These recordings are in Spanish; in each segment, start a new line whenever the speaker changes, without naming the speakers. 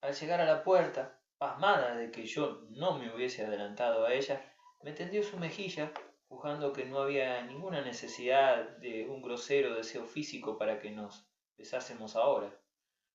Al llegar a la puerta, pasmada de que yo no me hubiese adelantado a ella, me tendió su mejilla, juzgando que no había ninguna necesidad de un grosero deseo físico para que nos besásemos ahora,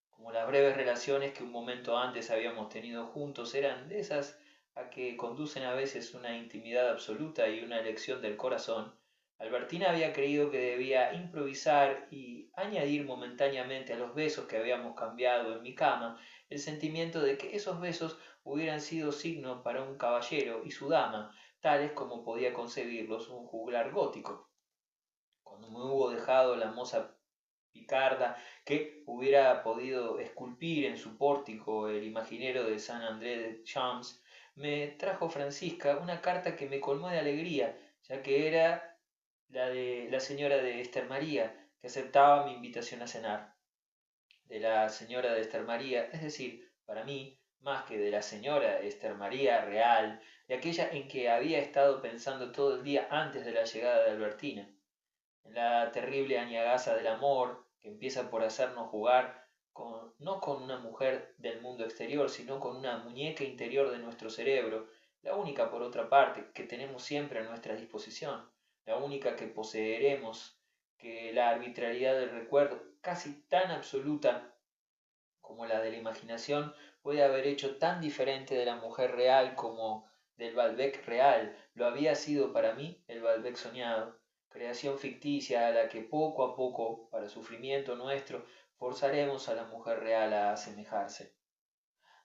como las breves relaciones que un momento antes habíamos tenido juntos eran de esas a que conducen a veces una intimidad absoluta y una elección del corazón. Albertina había creído que debía improvisar y añadir momentáneamente a los besos que habíamos cambiado en mi cama el sentimiento de que esos besos hubieran sido signo para un caballero y su dama, tales como podía concebirlos un juglar gótico. Cuando me hubo dejado la moza picarda que hubiera podido esculpir en su pórtico el imaginero de San Andrés de Champs, me trajo Francisca una carta que me colmó de alegría, ya que era la de la señora de Esther María, que aceptaba mi invitación a cenar. De la señora de Esther María, es decir, para mí, más que de la señora Esther María real, de aquella en que había estado pensando todo el día antes de la llegada de Albertina, en la terrible añagaza del amor que empieza por hacernos jugar no con una mujer del mundo exterior, sino con una muñeca interior de nuestro cerebro, la única por otra parte que tenemos siempre a nuestra disposición, la única que poseeremos, que la arbitrariedad del recuerdo, casi tan absoluta como la de la imaginación, puede haber hecho tan diferente de la mujer real como del Balbec real lo había sido para mí el Balbec soñado, creación ficticia a la que poco a poco, para sufrimiento nuestro, forzaremos a la mujer real a asemejarse.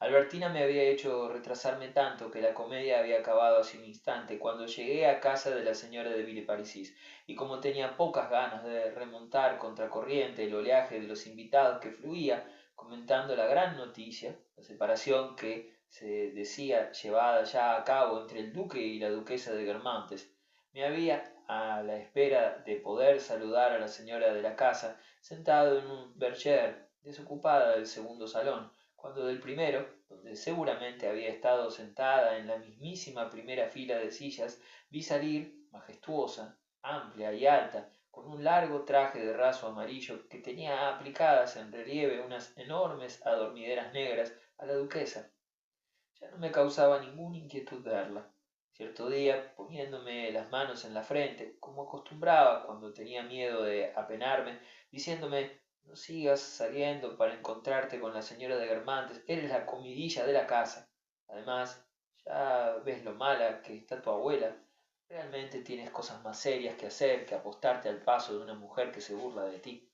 Albertina me había hecho retrasarme tanto que la comedia había acabado hace un instante cuando llegué a casa de la señora de Villeparisis, y como tenía pocas ganas de remontar contracorriente el oleaje de los invitados que fluía, comentando la gran noticia, la separación que se decía llevada ya a cabo entre el duque y la duquesa de Guermantes, me había, a la espera de poder saludar a la señora de la casa, sentado en un bergère desocupada del segundo salón, cuando del primero, donde seguramente había estado sentada en la mismísima primera fila de sillas, vi salir, majestuosa, amplia y alta, con un largo traje de raso amarillo que tenía aplicadas en relieve unas enormes adormideras negras, a la duquesa. Ya no me causaba ninguna inquietud verla. Cierto día, poniéndome las manos en la frente, como acostumbraba cuando tenía miedo de apenarme, diciéndome no sigas saliendo para encontrarte con la señora de Guermantes, eres la comidilla de la casa. Además, ya ves lo mala que está tu abuela. Realmente tienes cosas más serias que hacer que apostarte al paso de una mujer que se burla de ti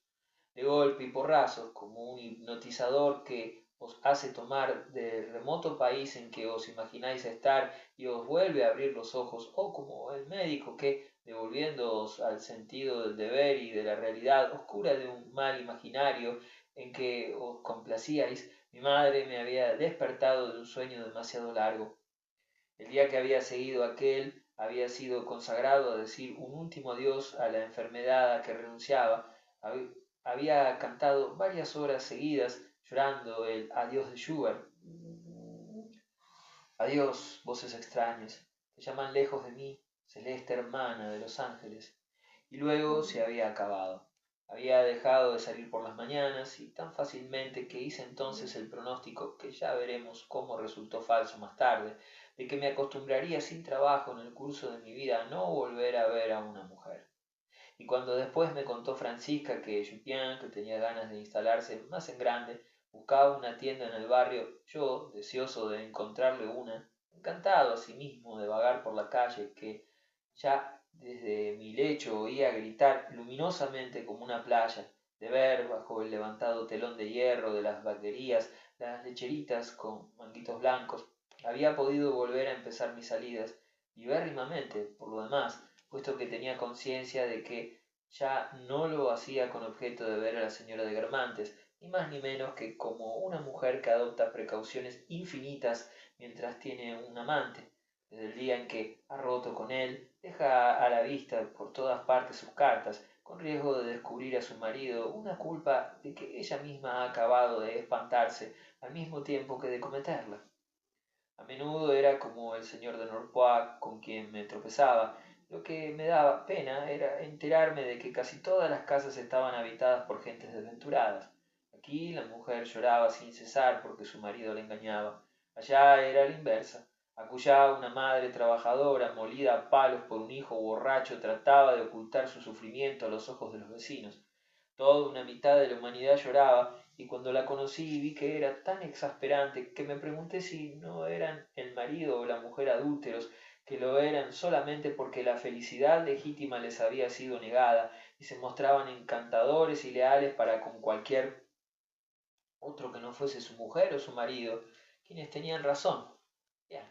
de golpe y porrazo, como un hipnotizador que os hace tomar del remoto país en que os imagináis estar y os vuelve a abrir los ojos, o como el médico que, devolviéndoos al sentido del deber y de la realidad, os cura de un mal imaginario en que os complacíais, mi madre me había despertado de un sueño demasiado largo. El día que había seguido aquel había sido consagrado a decir un último adiós a la enfermedad a que renunciaba. Había cantado varias horas seguidas llorando el adiós de Schubert. Adiós, voces extrañas, que llaman lejos de mí, celeste hermana de los ángeles. Y luego se había acabado. Había dejado de salir por las mañanas y tan fácilmente que hice entonces el pronóstico, que ya veremos cómo resultó falso más tarde, de que me acostumbraría sin trabajo en el curso de mi vida a no volver a ver a una mujer. Y cuando después me contó Francisca que Jupien, que tenía ganas de instalarse más en grande, buscaba una tienda en el barrio, yo, deseoso de encontrarle una, encantado asimismo de vagar por la calle, que ya desde mi lecho oía gritar luminosamente como una playa, de ver bajo el levantado telón de hierro de las vaquerías las lecheritas con manguitos blancos, había podido volver a empezar mis salidas, libérrimamente, por lo demás, puesto que tenía conciencia de que ya no lo hacía con objeto de ver a la señora de Guermantes, ni más ni menos que como una mujer que adopta precauciones infinitas mientras tiene un amante, desde el día en que ha roto con él, deja a la vista por todas partes sus cartas, con riesgo de descubrir a su marido una culpa de que ella misma ha acabado de espantarse al mismo tiempo que de cometerla. A menudo era como el señor de Norpois con quien me tropezaba. Lo que me daba pena era enterarme de que casi todas las casas estaban habitadas por gentes desventuradas. Aquí la mujer lloraba sin cesar porque su marido la engañaba. Allá era la inversa. Acullá una madre trabajadora, molida a palos por un hijo borracho, trataba de ocultar su sufrimiento a los ojos de los vecinos. Toda una mitad de la humanidad lloraba, y cuando la conocí vi que era tan exasperante que me pregunté si no eran el marido o la mujer adúlteros, que lo eran solamente porque la felicidad legítima les había sido negada, y se mostraban encantadores y leales para con cualquier otro que no fuese su mujer o su marido, quienes tenían razón. Bien,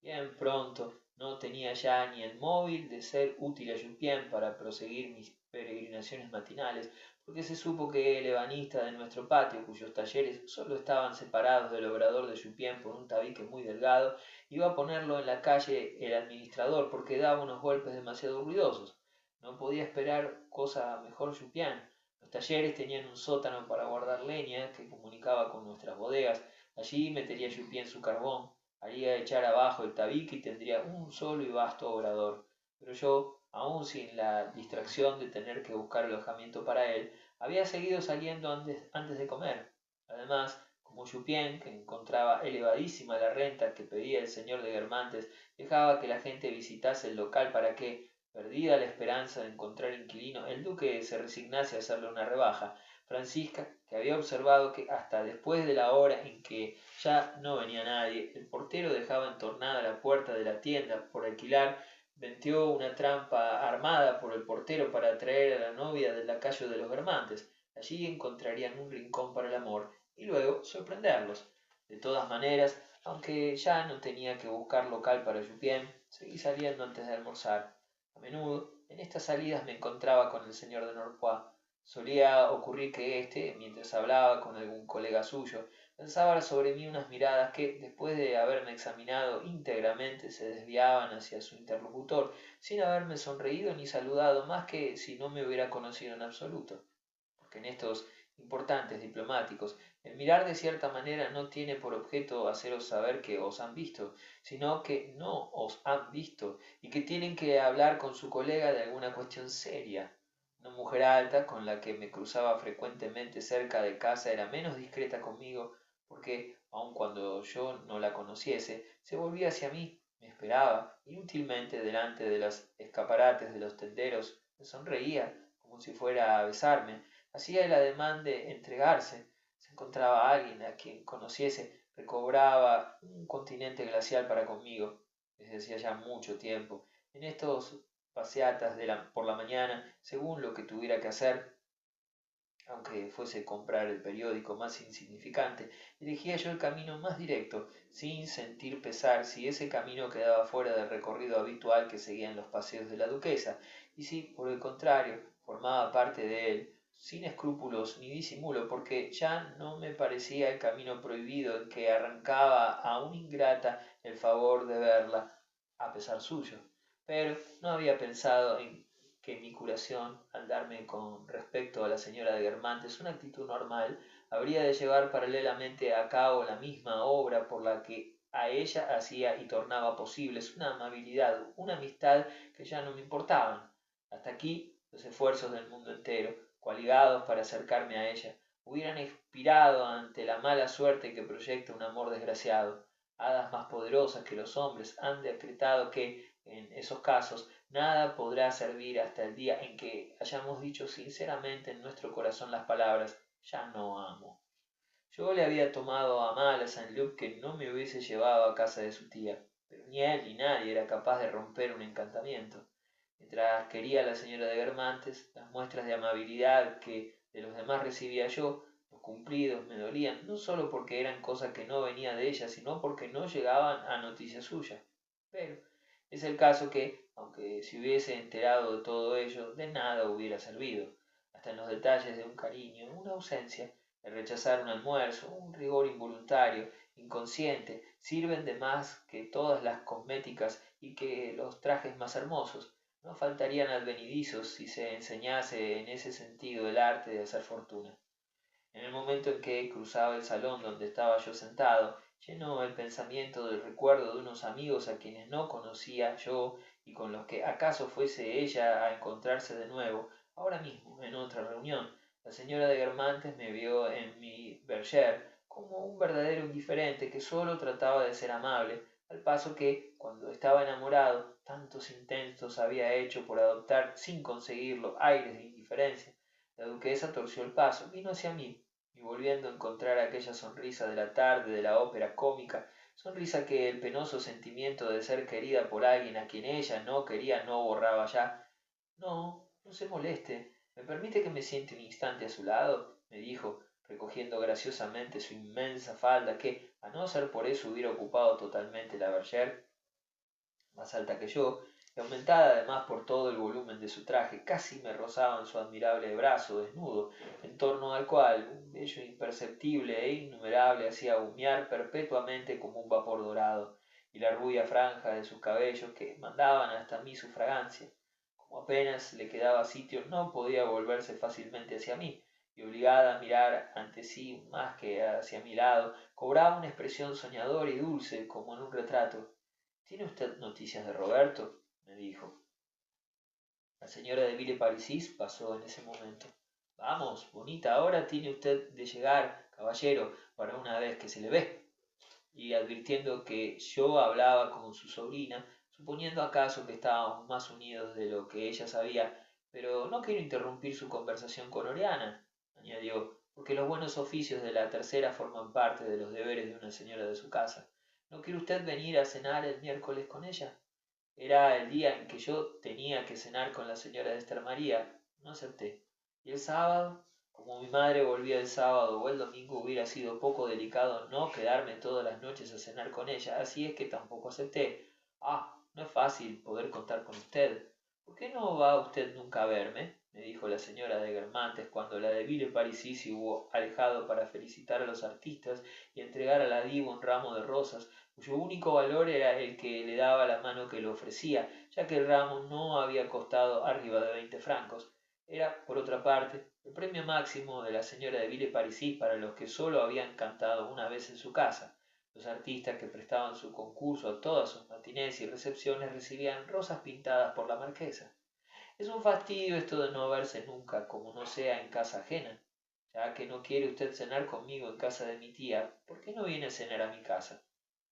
bien pronto no tenía ya ni el móvil de ser útil a Jupien para proseguir mis peregrinaciones matinales, porque se supo que el ebanista de nuestro patio, cuyos talleres solo estaban separados del obrador de Jupien por un tabique muy delgado, iba a ponerlo en la calle el administrador porque daba unos golpes demasiado ruidosos. No podía esperar cosa mejor Jupien. Los talleres tenían un sótano para guardar leña que comunicaba con nuestras bodegas. Allí metería Jupien su carbón, haría echar abajo el tabique y tendría un solo y vasto obrador. Pero yo, aun sin la distracción de tener que buscar alojamiento para él, había seguido saliendo antes de comer. Además, como Jupien, que encontraba elevadísima la renta que pedía el señor de Guermantes, dejaba que la gente visitase el local para que, perdida la esperanza de encontrar inquilino, el duque se resignase a hacerle una rebaja. Francisca, que había observado que hasta después de la hora en que ya no venía nadie, el portero dejaba entornada la puerta de la tienda por alquilar, venteó una trampa armada por el portero para atraer a la novia del lacayo de los Guermantes. Allí encontrarían un rincón para el amor y luego sorprenderlos. De todas maneras, aunque ya no tenía que buscar local para Jupien, seguí saliendo antes de almorzar. A menudo, en estas salidas me encontraba con el señor de Norpois. Solía ocurrir que éste, mientras hablaba con algún colega suyo, lanzaba sobre mí unas miradas que, después de haberme examinado íntegramente, se desviaban hacia su interlocutor, sin haberme sonreído ni saludado más que si no me hubiera conocido en absoluto. Porque en estos importantes diplomáticos, el mirar de cierta manera no tiene por objeto haceros saber que os han visto, sino que no os han visto y que tienen que hablar con su colega de alguna cuestión seria. Una mujer alta con la que me cruzaba frecuentemente cerca de casa era menos discreta conmigo porque, aun cuando yo no la conociese, se volvía hacia mí, me esperaba inútilmente delante de los escaparates de los tenderos, me sonreía como si fuera a besarme, hacía el ademán de entregarse, se encontraba alguien a quien conociese, recobraba un continente glacial para conmigo, desde hacía ya mucho tiempo. En estos paseatas por la mañana, según lo que tuviera que hacer, aunque fuese comprar el periódico más insignificante, elegía yo el camino más directo, sin sentir pesar si ese camino quedaba fuera del recorrido habitual que seguían los paseos de la duquesa, y si, por el contrario, formaba parte de él, sin escrúpulos ni disimulo, porque ya no me parecía el camino prohibido en que arrancaba a una ingrata el favor de verla, a pesar suyo. Pero no había pensado en que mi curación, al darme con respecto a la señora de Guermantes una actitud normal, habría de llevar paralelamente a cabo la misma obra por la que a ella hacía y tornaba posibles una amabilidad, una amistad que ya no me importaban. Hasta aquí los esfuerzos del mundo entero, coaligados para acercarme a ella, hubieran expirado ante la mala suerte que proyecta un amor desgraciado. Hadas más poderosas que los hombres han decretado que, en esos casos, nada podrá servir hasta el día en que hayamos dicho sinceramente en nuestro corazón las palabras ya no amo. Yo le había tomado a mal a Saint-Loup que no me hubiese llevado a casa de su tía, pero ni él ni nadie era capaz de romper un encantamiento. Mientras quería a la señora de Guermantes, las muestras de amabilidad que de los demás recibía yo, los cumplidos, me dolían, no solo porque eran cosas que no venían de ella, sino porque no llegaban a noticia suya. Pero es el caso que, aunque se hubiese enterado de todo ello, de nada hubiera servido. Hasta en los detalles de un cariño, una ausencia, el rechazar un almuerzo, un rigor involuntario, inconsciente, sirven de más que todas las cosméticas y que los trajes más hermosos. No faltarían advenedizos si se enseñase en ese sentido el arte de hacer fortuna. En el momento en que cruzaba el salón donde estaba yo sentado, lleno el pensamiento del recuerdo de unos amigos a quienes no conocía yo y con los que acaso fuese ella a encontrarse de nuevo, ahora mismo, en otra reunión, La señora de Guermantes me vio en mi berger como un verdadero indiferente que solo trataba de ser amable, al paso que, cuando estaba enamorado, tantos intentos había hecho por adoptar, sin conseguirlo, aires de indiferencia. La duquesa torció el paso, vino hacia mí, y volviendo a encontrar aquella sonrisa de la tarde de la ópera cómica, sonrisa que el penoso sentimiento de ser querida por alguien a quien ella no quería no borraba ya. No, no se moleste. ¿Me permite que me siente un instante a su lado? Me dijo, recogiendo graciosamente su inmensa falda que, a no ser por eso, hubiera ocupado totalmente la bergère, más alta que yo, y aumentada además por todo el volumen de su traje, casi me rozaba en su admirable brazo desnudo, en torno al cual un vello imperceptible e innumerable hacía humear perpetuamente como un vapor dorado, y la rubia franja de sus cabellos que mandaban hasta mí su fragancia. Como apenas le quedaba sitio, no podía volverse fácilmente hacia mí, y obligada a mirar ante sí más que hacia mi lado, cobraba una expresión soñadora y dulce como en un retrato. ¿Tiene usted noticias de Roberto? Me dijo. La señora de Villeparisis pasó en ese momento. Vamos, bonita hora tiene usted de llegar, caballero, para una vez que se le ve. Y advirtiendo que yo hablaba con su sobrina, suponiendo acaso que estábamos más unidos de lo que ella sabía, pero no quiero interrumpir su conversación con Oriana, añadió, porque los buenos oficios de la tercera forman parte de los deberes de una señora de su casa. ¿No quiere usted venir a cenar el miércoles con ella? Era el día en que yo tenía que cenar con la señora de Esther María. No acepté. ¿Y el sábado? Como mi madre volvía el sábado o el domingo, hubiera sido poco delicado no quedarme todas las noches a cenar con ella, así es que tampoco acepté. Ah, no es fácil poder contar con usted. ¿Por qué no va usted nunca a verme? Me dijo la señora de Guermantes cuando la de Villeparisis se hubo alejado para felicitar a los artistas y entregar a la diva un ramo de rosas, cuyo único valor era el que le daba la mano que lo ofrecía, ya que el ramo no había costado arriba de 20 francos. Era, por otra parte, el premio máximo de la señora de Villeparisis para los que sólo habían cantado una vez en su casa. Los artistas que prestaban su concurso a todas sus matinés y recepciones recibían rosas pintadas por la marquesa. Es un fastidio esto de no verse nunca, como no sea en casa ajena. Ya que no quiere usted cenar conmigo en casa de mi tía, ¿por qué no viene a cenar a mi casa?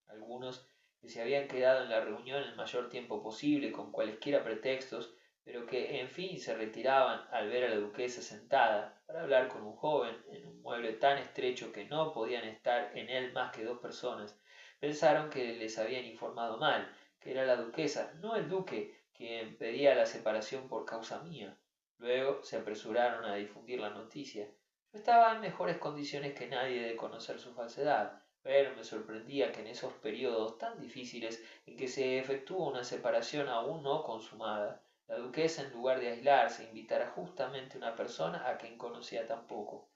Algunos que se habían quedado en la reunión el mayor tiempo posible con cualesquiera pretextos, pero que en fin se retiraban al ver a la duquesa sentada para hablar con un joven en un mueble tan estrecho que no podían estar en él más que dos personas, pensaron que les habían informado mal, que era la duquesa, no el duque, quien pedía la separación por causa mía. Luego se apresuraron a difundir la noticia. Yo estaba en mejores condiciones que nadie de conocer su falsedad, pero me sorprendía que en esos periodos tan difíciles en que se efectúa una separación aún no consumada, la duquesa, en lugar de aislarse, invitara justamente a una persona a quien conocía tan poco.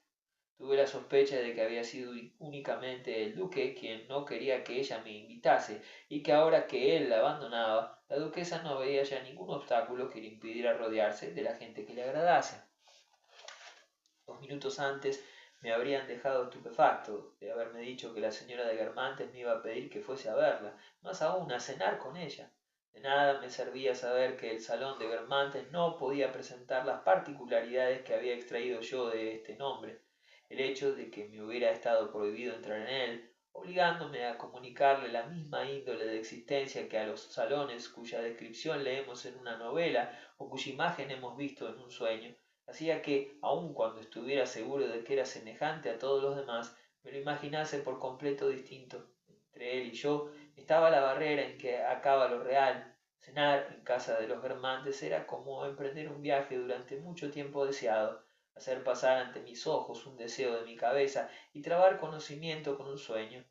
Tuve la sospecha de que había sido únicamente el duque quien no quería que ella me invitase, y que ahora que él la abandonaba, la duquesa no veía ya ningún obstáculo que le impidiera rodearse de la gente que le agradase. 2 minutos antes me habrían dejado estupefacto de haberme dicho que la señora de Guermantes me iba a pedir que fuese a verla, más aún a cenar con ella. De nada me servía saber que el salón de Guermantes no podía presentar las particularidades que había extraído yo de este nombre. El hecho de que me hubiera estado prohibido entrar en él, obligándome a comunicarle la misma índole de existencia que a los salones cuya descripción leemos en una novela o cuya imagen hemos visto en un sueño, hacía que, aun cuando estuviera seguro de que era semejante a todos los demás, me lo imaginase por completo distinto. Entre él y yo estaba la barrera en que acaba lo real. Cenar en casa de los Guermantes era como emprender un viaje durante mucho tiempo deseado, hacer pasar ante mis ojos un deseo de mi cabeza y trabar conocimiento con un sueño.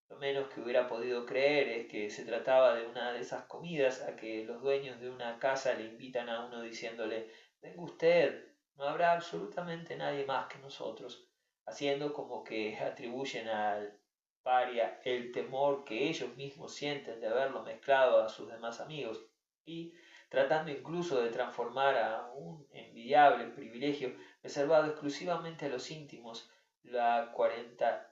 Lo menos que hubiera podido creer es que se trataba de una de esas comidas a que los dueños de una casa le invitan a uno diciéndole: venga usted, no habrá absolutamente nadie más que nosotros, haciendo como que atribuyen al paria el temor que ellos mismos sienten de haberlo mezclado a sus demás amigos, y tratando incluso de transformar a un envidiable privilegio reservado exclusivamente a los íntimos la cuarentena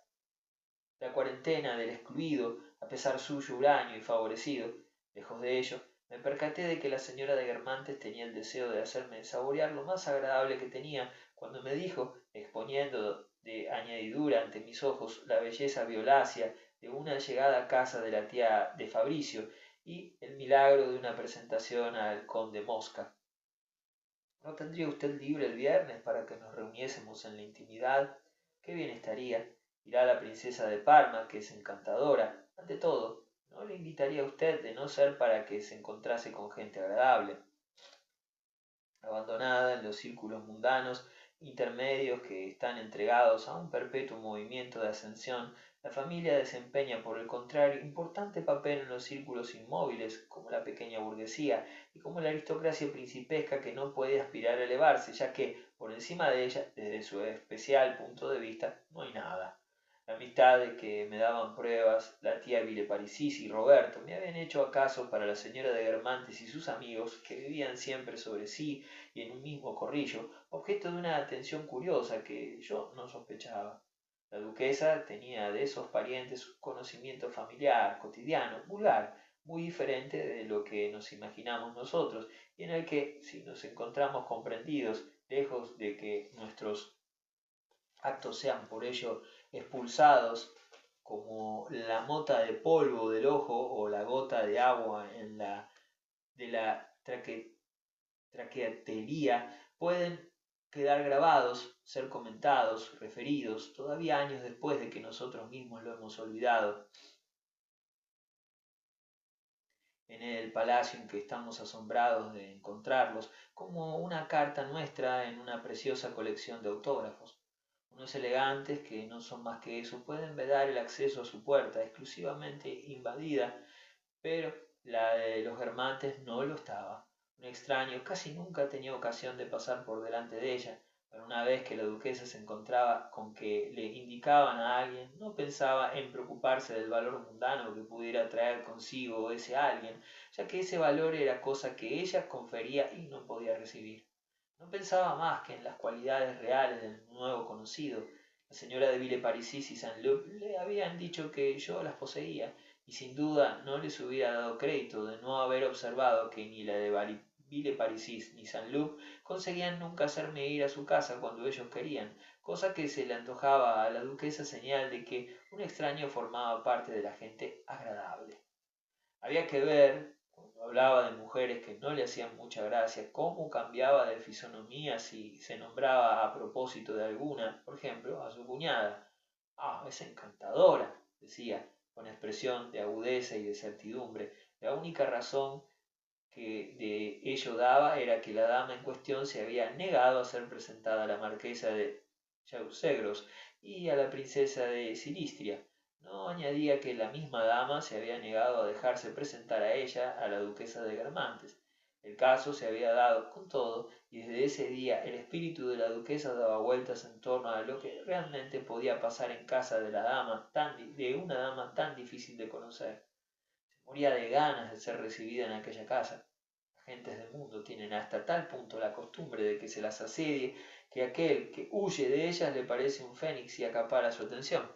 del excluido, a pesar suyo huraño y favorecido. Lejos de ello, me percaté de que la señora de Guermantes tenía el deseo de hacerme saborear lo más agradable que tenía cuando me dijo, exponiendo de añadidura ante mis ojos la belleza violácea de una llegada casa de la tía de Fabricio y el milagro de una presentación al conde Mosca. ¿No tendría usted libre el viernes para que nos reuniésemos en la intimidad? Qué bien estaría. Irá la princesa de Parma, que es encantadora. Ante todo, ¿no le invitaría a usted de no ser para que se encontrase con gente agradable? Abandonada en los círculos mundanos intermedios que están entregados a un perpetuo movimiento de ascensión, la familia desempeña, por el contrario, importante papel en los círculos inmóviles, como la pequeña burguesía y como la aristocracia principesca que no puede aspirar a elevarse, ya que, por encima de ella, desde su especial punto de vista, no hay nada. La amistad de que me daban pruebas la tía Villeparisis y Roberto me habían hecho acaso para la señora de Guermantes y sus amigos, que vivían siempre sobre sí y en un mismo corrillo, objeto de una atención curiosa que yo no sospechaba. La duquesa tenía de esos parientes un conocimiento familiar, cotidiano, vulgar, muy diferente de lo que nos imaginamos nosotros, y en el que, si nos encontramos comprendidos, lejos de que nuestros actos sean por ello expulsados como la mota de polvo del ojo o la gota de agua en la de la traqueatelía, pueden quedar grabados, ser comentados, referidos, todavía años después de que nosotros mismos lo hemos olvidado. En el palacio en que estamos asombrados de encontrarlos, como una carta nuestra en una preciosa colección de autógrafos. Unos elegantes, que no son más que eso, pueden vedar el acceso a su puerta, exclusivamente invadida, pero la de los Guermantes no lo estaba. Un extraño casi nunca tenía ocasión de pasar por delante de ella, pero una vez que la duquesa se encontraba con que le indicaban a alguien, no pensaba en preocuparse del valor mundano que pudiera traer consigo ese alguien, ya que ese valor era cosa que ella confería y no podía recibir. No pensaba más que en las cualidades reales del nuevo conocido. La señora de Villeparisis y Saint-Loup le habían dicho que yo las poseía, y sin duda no les hubiera dado crédito de no haber observado que ni la de Villeparisis ni Saint-Loup conseguían nunca hacerme ir a su casa cuando ellos querían, cosa que se le antojaba a la duquesa señal de que un extraño formaba parte de la gente agradable. Había que ver, cuando hablaba de mujeres que no le hacían mucha gracia, cómo cambiaba de fisonomía si se nombraba a propósito de alguna, por ejemplo, a su cuñada. Ah, es encantadora, decía, con expresión de agudeza y de certidumbre. La única razón que de ello daba era que la dama en cuestión se había negado a ser presentada a la marquesa de Chaussegros y a la princesa de Silistria. No añadía que la misma dama se había negado a dejarse presentar a ella, a la duquesa de Guermantes. El caso se había dado, con todo, y desde ese día el espíritu de la duquesa daba vueltas en torno a lo que realmente podía pasar en casa de de una dama tan difícil de conocer. Moría de ganas de ser recibida en aquella casa. Las gentes del mundo tienen hasta tal punto la costumbre de que se las asedie que aquel que huye de ellas le parece un fénix y acapara su atención.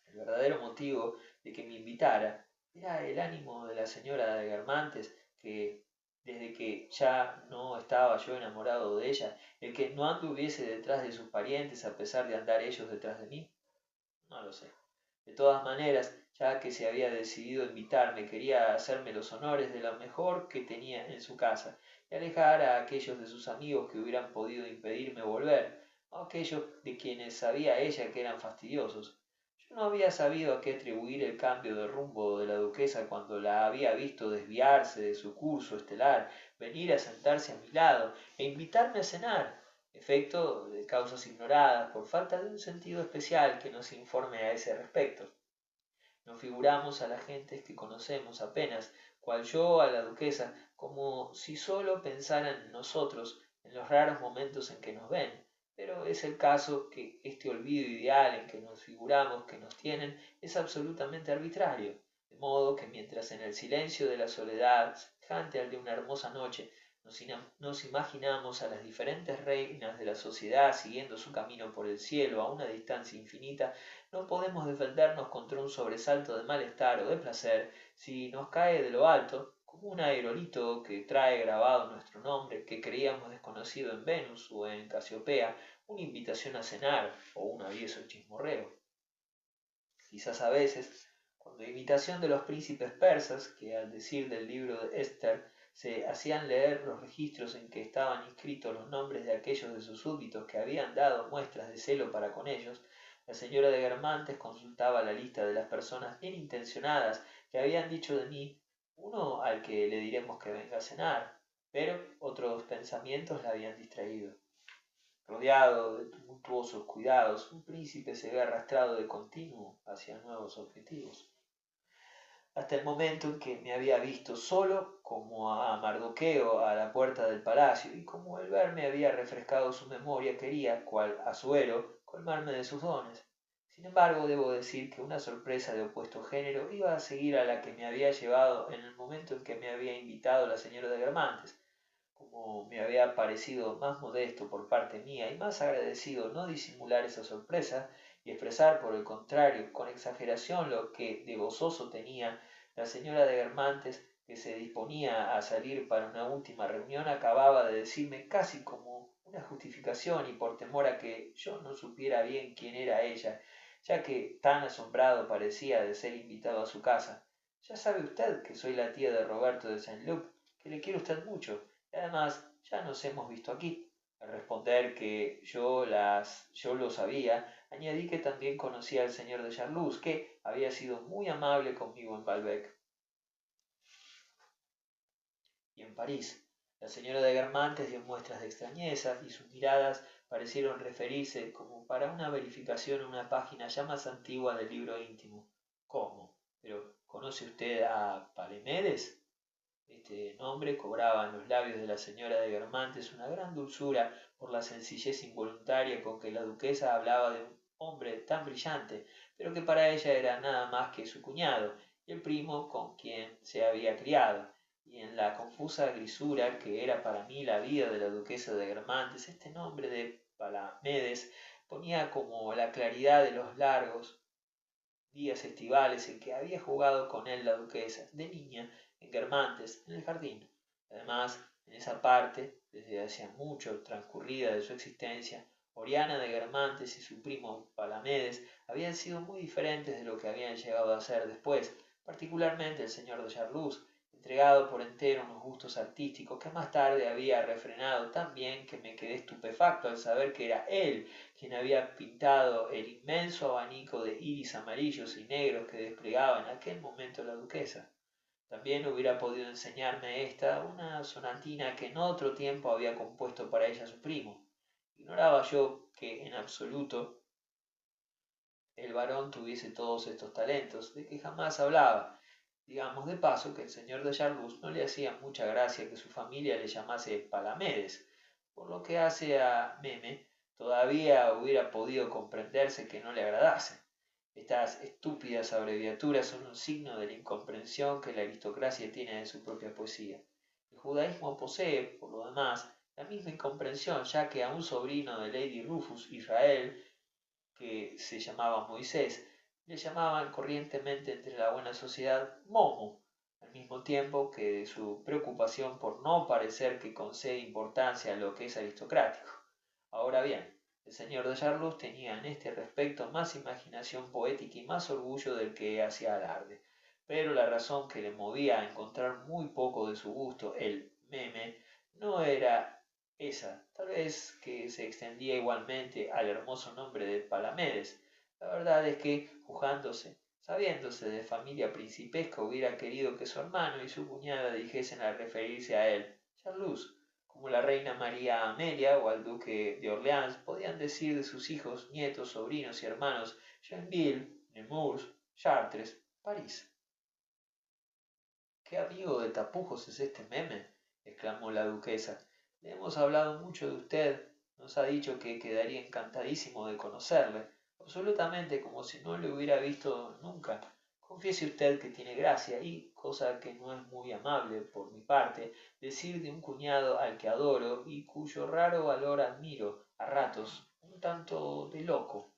El verdadero motivo de que me invitara era el ánimo de la señora de Guermantes, que desde que ya no estaba yo enamorado de ella, el que no anduviese detrás de sus parientes a pesar de andar ellos detrás de mí, no lo sé. De todas maneras, ya que se había decidido invitarme, quería hacerme los honores de lo mejor que tenía en su casa y alejar a aquellos de sus amigos que hubieran podido impedirme volver, o aquellos de quienes sabía ella que eran fastidiosos. Yo no había sabido a qué atribuir el cambio de rumbo de la duquesa cuando la había visto desviarse de su curso estelar, venir a sentarse a mi lado e invitarme a cenar, efecto de causas ignoradas por falta de un sentido especial que nos informe a ese respecto. Nos figuramos a las gentes que conocemos apenas, cual yo a la duquesa, como si sólo pensaran en nosotros en los raros momentos en que nos ven, pero es el caso que este olvido ideal en que nos figuramos que nos tienen es absolutamente arbitrario, de modo que mientras en el silencio de la soledad, semejante al de una hermosa noche, nos imaginamos a las diferentes reinas de la sociedad siguiendo su camino por el cielo a una distancia infinita, no podemos defendernos contra un sobresalto de malestar o de placer si nos cae de lo alto, como un aerolito que trae grabado nuestro nombre, que creíamos desconocido en Venus o en Casiopea, una invitación a cenar o un avieso chismorreo. Quizás a veces, cuando imitación de los príncipes persas, que al decir del libro de Esther se hacían leer los registros en que estaban inscritos los nombres de aquellos de sus súbditos que habían dado muestras de celo para con ellos, la señora de Guermantes consultaba la lista de las personas bien intencionadas que habían dicho de mí, uno al que le diremos que venga a cenar, pero otros pensamientos la habían distraído. Rodeado de tumultuosos cuidados, un príncipe se ve arrastrado de continuo hacia nuevos objetivos. Hasta el momento en que me había visto solo como a Mardoqueo a la puerta del palacio, y como el verme había refrescado su memoria, quería, cual Asuero, colmarme de sus dones. Sin embargo, debo decir que una sorpresa de opuesto género iba a seguir a la que me había llevado en el momento en que me había invitado la señora de Guermantes. Como me había parecido más modesto por parte mía y más agradecido no disimular esa sorpresa y expresar por el contrario con exageración lo que de gozoso tenía, la señora de Guermantes, que se disponía a salir para una última reunión, acababa de decirme casi como una justificación y por temor a que yo no supiera bien quién era ella, ya que tan asombrado parecía de ser invitado a su casa. Ya sabe usted que soy la tía de Roberto de Saint-Loup, que le quiere usted mucho. Y además, ya nos hemos visto aquí. Al responder que yo lo sabía, añadí que también conocía al señor de Charlus, que había sido muy amable conmigo en Balbec y en París. La señora de Guermantes dio muestras de extrañeza y sus miradas parecieron referirse, como para una verificación, a una página ya más antigua del libro íntimo. ¿Cómo? ¿Pero conoce usted a Palamedes? Este nombre cobraba en los labios de la señora de Guermantes una gran dulzura por la sencillez involuntaria con que la duquesa hablaba de un hombre tan brillante, pero que para ella era nada más que su cuñado y el primo con quien se había criado. Y en la confusa grisura que era para mí la vida de la duquesa de Guermantes, este nombre de Palamedes ponía como la claridad de los largos días estivales en que había jugado con él la duquesa, de niña, en Guermantes, en el jardín. Además, en esa parte, desde hacía mucho transcurrida de su existencia, Oriana de Guermantes y su primo Palamedes habían sido muy diferentes de lo que habían llegado a ser después, particularmente el señor de Charlus, entregado por entero a unos gustos artísticos que más tarde había refrenado tan bien que me quedé estupefacto al saber que era él quien había pintado el inmenso abanico de iris amarillos y negros que desplegaba en aquel momento la duquesa. También hubiera podido enseñarme esta una sonatina que en otro tiempo había compuesto para ella su primo. Ignoraba yo que en absoluto el varón tuviese todos estos talentos, de que jamás hablaba. Digamos de paso que el señor de Charlus no le hacía mucha gracia que su familia le llamase Palamedes. Por lo que hace a Meme, todavía hubiera podido comprenderse que no le agradase. Estas estúpidas abreviaturas son un signo de la incomprensión que la aristocracia tiene de su propia poesía. El judaísmo posee, por lo demás, la misma incomprensión, ya que a un sobrino de Lady Rufus, Israel, que se llamaba Moisés, le llamaban corrientemente entre la buena sociedad Momo, al mismo tiempo que de su preocupación por no parecer que concede importancia a lo que es aristocrático. Ahora bien, el señor de Charlus tenía en este respecto más imaginación poética y más orgullo del que hacía alarde, pero la razón que le movía a encontrar muy poco de su gusto el meme no era esa, tal vez que se extendía igualmente al hermoso nombre de Palamedes. La verdad es que, juzgándose, sabiéndose de familia principesca, hubiera querido que su hermano y su cuñada dijesen al referirse a él, Charlus, como la reina María Amelia o al duque de Orleans podían decir de sus hijos, nietos, sobrinos y hermanos Joinville, Nemours, Chartres, París. ¿Qué amigo de tapujos es este meme? Exclamó la duquesa. Le hemos hablado mucho de usted. Nos ha dicho que quedaría encantadísimo de conocerle, absolutamente como si no le hubiera visto nunca. Confiese usted que tiene gracia y, cosa que no es muy amable por mi parte, decir de un cuñado al que adoro y cuyo raro valor admiro, a ratos, un tanto de loco.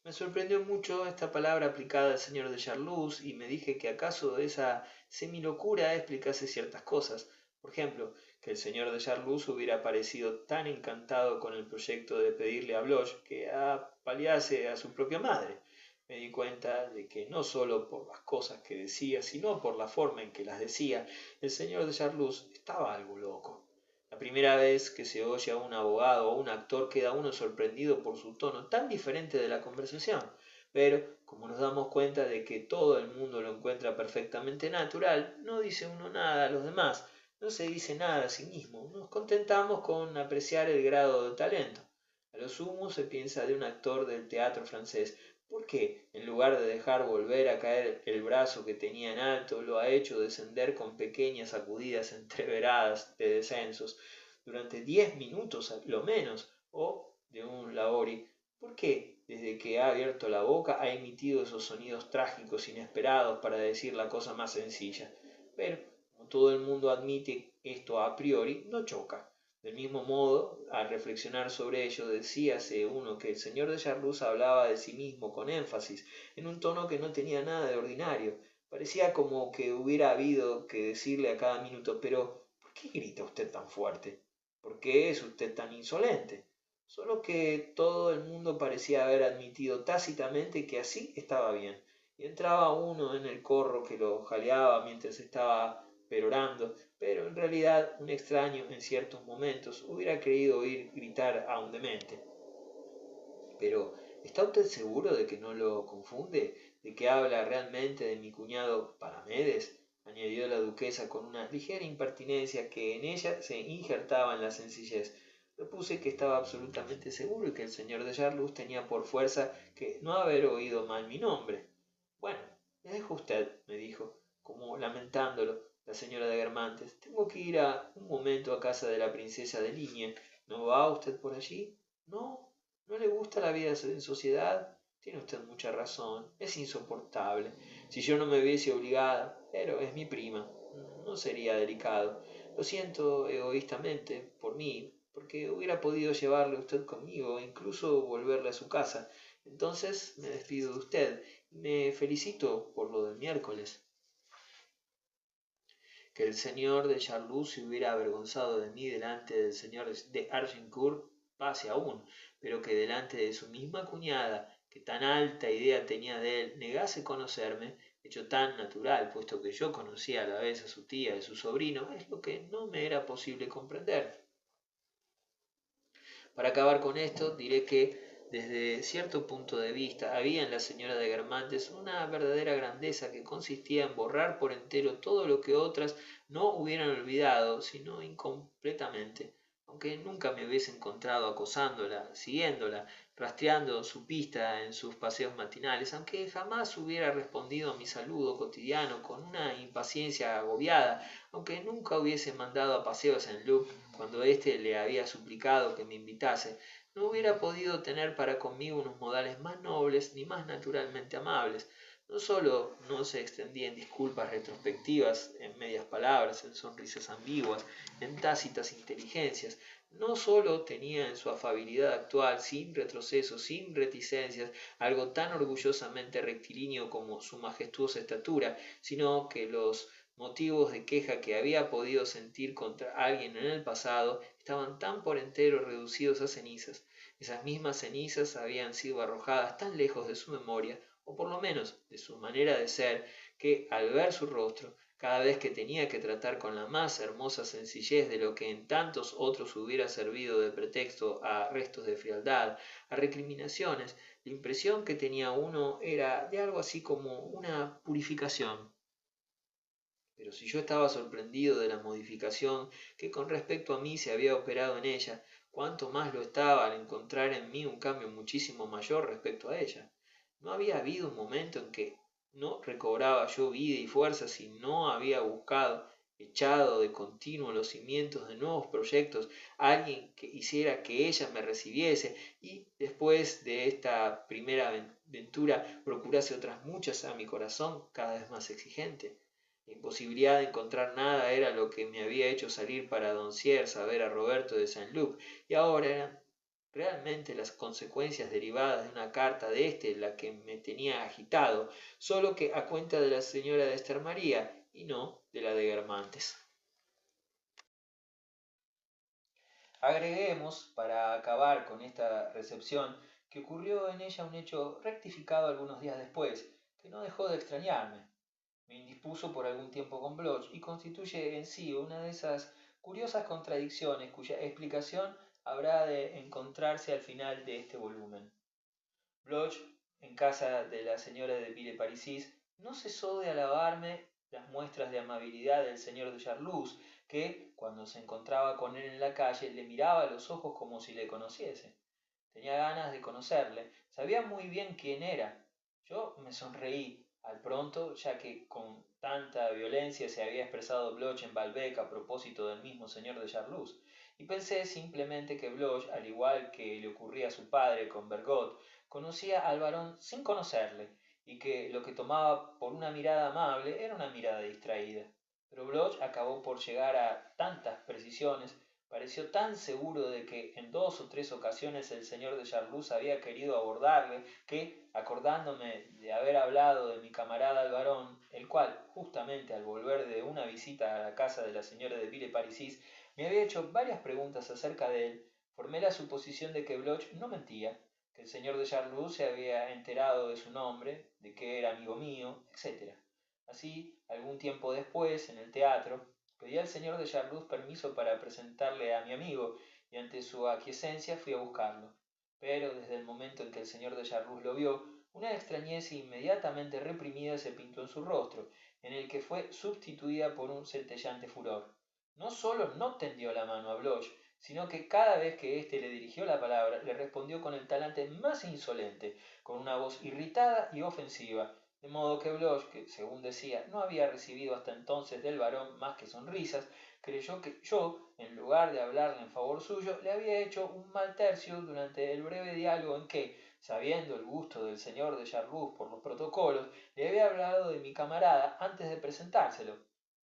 Me sorprendió mucho esta palabra aplicada al señor de Charlus y me dije que acaso esa semilocura explicase ciertas cosas. Por ejemplo, que el señor de Charlus hubiera parecido tan encantado con el proyecto de pedirle a Bloch que apalease a su propia madre. Me di cuenta de que no solo por las cosas que decía, sino por la forma en que las decía, el señor de Charlus estaba algo loco. La primera vez que se oye a un abogado o a un actor queda uno sorprendido por su tono tan diferente de la conversación, pero como nos damos cuenta de que todo el mundo lo encuentra perfectamente natural, no dice uno nada a los demás, no se dice nada a sí mismo, nos contentamos con apreciar el grado de talento. A lo sumo se piensa de un actor del teatro francés, ¿por qué, en lugar de dejar volver a caer el brazo que tenía en alto, lo ha hecho descender con pequeñas sacudidas entreveradas de descensos durante 10 minutos lo menos? O de un Laori, ¿por qué, desde que ha abierto la boca, ha emitido esos sonidos trágicos inesperados para decir la cosa más sencilla? Pero, como todo el mundo admite esto a priori, no choca. Del mismo modo, al reflexionar sobre ello, decíase uno que el señor de Charlus hablaba de sí mismo con énfasis, en un tono que no tenía nada de ordinario. Parecía como que hubiera habido que decirle a cada minuto, pero ¿por qué grita usted tan fuerte? ¿Por qué es usted tan insolente? Solo que todo el mundo parecía haber admitido tácitamente que así estaba bien, y entraba uno en el corro que lo jaleaba mientras estaba perorando, pero en realidad un extraño en ciertos momentos hubiera creído oír gritar a un demente. Pero, ¿está usted seguro de que no lo confunde? ¿De que habla realmente de mi cuñado Paramedes? Añadió la duquesa con una ligera impertinencia que en ella se injertaba en la sencillez. Repuse que estaba absolutamente seguro y que el señor de Charlus tenía por fuerza que no haber oído mal mi nombre. Bueno, me dejo usted, me dijo, como lamentándolo, la señora de Guermantes. Tengo que ir un momento a casa de la princesa de Ligne. ¿No va usted por allí? No, ¿no le gusta la vida en sociedad? Tiene usted mucha razón, es insoportable. Si yo no me viese obligada, pero es mi prima, no sería delicado. Lo siento egoístamente por mí, porque hubiera podido llevarle usted conmigo e incluso volverle a su casa. Entonces me despido de usted y me felicito por lo del miércoles. Que el señor de Charlus se hubiera avergonzado de mí delante del señor de Agincourt, pase aún, pero que delante de su misma cuñada, que tan alta idea tenía de él, negase conocerme, hecho tan natural, puesto que yo conocía a la vez a su tía y su sobrino, es lo que no me era posible comprender. Para acabar con esto, diré que, desde cierto punto de vista, había en la señora de Guermantes una verdadera grandeza que consistía en borrar por entero todo lo que otras no hubieran olvidado, sino incompletamente. Aunque nunca me hubiese encontrado acosándola, siguiéndola, rastreando su pista en sus paseos matinales, aunque jamás hubiera respondido a mi saludo cotidiano con una impaciencia agobiada, aunque nunca hubiese mandado a paseos en Loop cuando éste le había suplicado que me invitase, no hubiera podido tener para conmigo unos modales más nobles ni más naturalmente amables. No sólo no se extendía en disculpas retrospectivas, en medias palabras, en sonrisas ambiguas, en tácitas inteligencias, no sólo tenía en su afabilidad actual, sin retrocesos, sin reticencias, algo tan orgullosamente rectilíneo como su majestuosa estatura, sino que los motivos de queja que había podido sentir contra alguien en el pasado estaban tan por entero reducidos a cenizas. Esas mismas cenizas habían sido arrojadas tan lejos de su memoria, o por lo menos de su manera de ser, que al ver su rostro, cada vez que tenía que tratar con la más hermosa sencillez de lo que en tantos otros hubiera servido de pretexto a restos de frialdad, a recriminaciones, la impresión que tenía uno era de algo así como una purificación. Pero si yo estaba sorprendido de la modificación que con respecto a mí se había operado en ella, cuánto más lo estaba al encontrar en mí un cambio muchísimo mayor respecto a ella. No había habido un momento en que no recobraba yo vida y fuerza si no había buscado, echado de continuo los cimientos de nuevos proyectos, alguien que hiciera que ella me recibiese y después de esta primera aventura procurase otras muchas a mi corazón cada vez más exigente. La imposibilidad de encontrar nada era lo que me había hecho salir para Donciers a ver a Roberto de Saint-Loup, y ahora eran realmente las consecuencias derivadas de una carta de la que me tenía agitado, solo que a cuenta de la señora de Esther María y no de la de Guermantes. Agreguemos, para acabar con esta recepción, que ocurrió en ella un hecho rectificado algunos días después, que no dejó de extrañarme. Me indispuso por algún tiempo con Bloch y constituye en sí una de esas curiosas contradicciones cuya explicación habrá de encontrarse al final de este volumen. Bloch, en casa de la señora de Villeparisis, no cesó de alabarme las muestras de amabilidad del señor de Charlus, que, cuando se encontraba con él en la calle, le miraba a los ojos como si le conociese. Tenía ganas de conocerle, sabía muy bien quién era. Yo me sonreí al pronto, ya que con tanta violencia se había expresado Bloch en Balbec a propósito del mismo señor de Charlus, y pensé simplemente que Bloch, al igual que le ocurría a su padre con Bergot, conocía al varón sin conocerle, y que lo que tomaba por una mirada amable era una mirada distraída. Pero Bloch acabó por llegar a tantas precisiones, pareció tan seguro de que en 2 o 3 ocasiones el señor de Charlus había querido abordarle, que, acordándome de haber hablado de mi camarada el varón, el cual, justamente al volver de una visita a la casa de la señora de Villeparisis, me había hecho varias preguntas acerca de él, formé la suposición de que Bloch no mentía, que el señor de Charlus se había enterado de su nombre, de que era amigo mío, etc. Así, algún tiempo después, en el teatro, pedí al señor de Charlus permiso para presentarle a mi amigo, y ante su aquiescencia fui a buscarlo. Pero desde el momento en que el señor de Charlus lo vio, una extrañeza inmediatamente reprimida se pintó en su rostro, en el que fue sustituida por un centellante furor. No solo no tendió la mano a Bloch, sino que cada vez que éste le dirigió la palabra, le respondió con el talante más insolente, con una voz irritada y ofensiva, de modo que Bloch, que según decía no había recibido hasta entonces del varón más que sonrisas, creyó que yo, en lugar de hablarle en favor suyo, le había hecho un mal tercio durante el breve diálogo en que, sabiendo el gusto del señor de Charlus por los protocolos, le había hablado de mi camarada antes de presentárselo.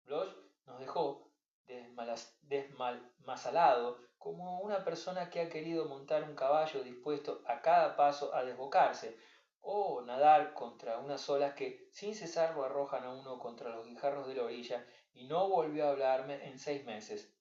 Bloch nos dejó desmasalado como una persona que ha querido montar un caballo dispuesto a cada paso a desbocarse, o nadar contra unas olas que sin cesar lo arrojan a uno contra los guijarros de la orilla, y no volvió a hablarme en 6 meses.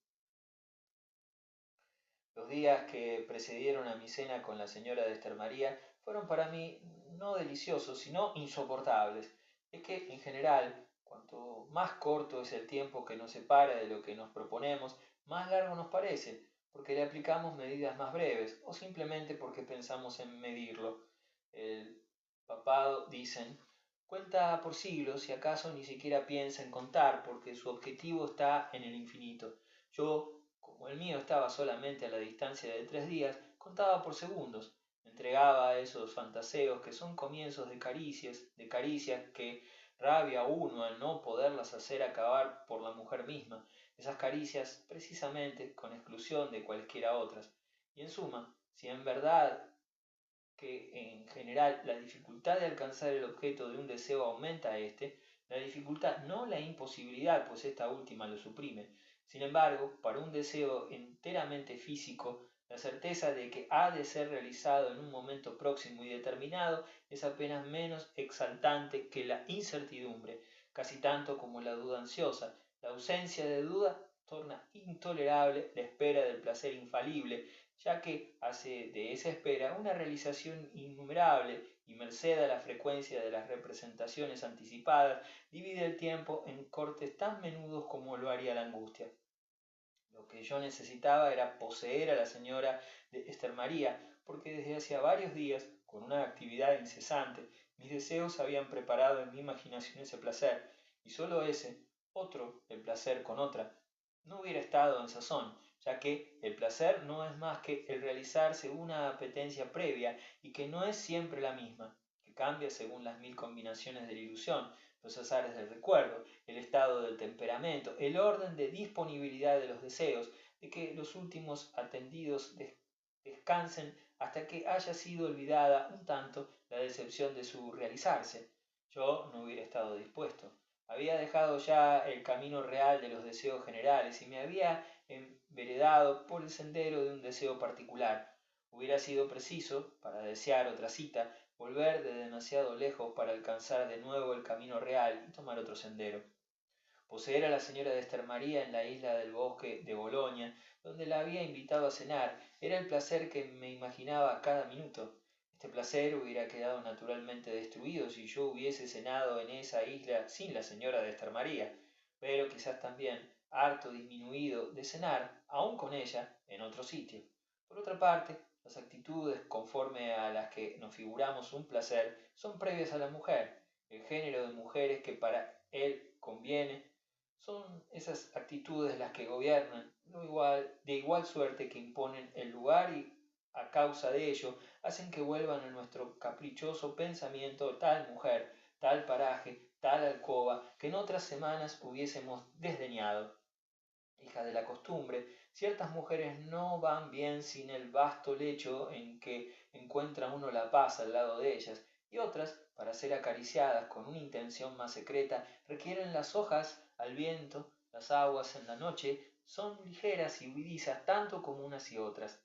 Los días que precedieron a mi cena con la señora de Esther María fueron para mí no deliciosos, sino insoportables. Es que, en general, cuanto más corto es el tiempo que nos separa de lo que nos proponemos, más largo nos parece, porque le aplicamos medidas más breves, o simplemente porque pensamos en medirlo. El papado, dicen, cuenta por siglos y acaso ni siquiera piensa en contar, porque su objetivo está en el infinito. Yo, como el mío estaba solamente a la distancia de 3 días, contaba por segundos, me entregaba a esos fantaseos que son comienzos de caricias que rabia uno al no poderlas hacer acabar por la mujer misma, esas caricias precisamente con exclusión de cualesquiera otras. Y en suma, si en verdad que en general la dificultad de alcanzar el objeto de un deseo aumenta a éste, la dificultad no la imposibilidad, pues esta última lo suprime. Sin embargo, para un deseo enteramente físico, la certeza de que ha de ser realizado en un momento próximo y determinado es apenas menos exaltante que la incertidumbre, casi tanto como la duda ansiosa. La ausencia de duda torna intolerable la espera del placer infalible, ya que hace de esa espera una realización innumerable y merced a la frecuencia de las representaciones anticipadas, divide el tiempo en cortes tan menudos como lo haría la angustia. Lo que yo necesitaba era poseer a la señora de Esther María, porque desde hacía varios días, con una actividad incesante, mis deseos habían preparado en mi imaginación ese placer, y sólo ese, otro, el placer con otra, no hubiera estado en sazón, ya que el placer no es más que el realizarse una apetencia previa y que no es siempre la misma, que cambia según las 1000 combinaciones de la ilusión, los azares del recuerdo, el estado del temperamento, el orden de disponibilidad de los deseos, de que los últimos atendidos descansen hasta que haya sido olvidada un tanto la decepción de su realizarse. Yo no hubiera estado dispuesto. Había dejado ya el camino real de los deseos generales y me había enveredado por el sendero de un deseo particular, Hubiera sido preciso, para desear otra cita, volver de demasiado lejos para alcanzar de nuevo el camino real y tomar otro sendero. Poseer a la señora de Esther María en la isla del bosque de Bolonia, donde la había invitado a cenar, era el placer que me imaginaba cada minuto. Este placer hubiera quedado naturalmente destruido si yo hubiese cenado en esa isla sin la señora de Esther María, pero quizás también harto disminuido de cenar, aun con ella, en otro sitio. Por otra parte, las actitudes conforme a las que nos figuramos un placer son previas a la mujer, el género de mujeres que para él conviene son esas actitudes las que gobiernan, de igual suerte que imponen el lugar y a causa de ello hacen que vuelvan a nuestro caprichoso pensamiento tal mujer, tal paraje, tal alcoba que en otras semanas hubiésemos desdeñado. Hija de la costumbre, ciertas mujeres no van bien sin el vasto lecho en que encuentra uno la paz al lado de ellas, y otras, para ser acariciadas con una intención más secreta, requieren las hojas al viento, las aguas en la noche, son ligeras y huidizas tanto como unas y otras.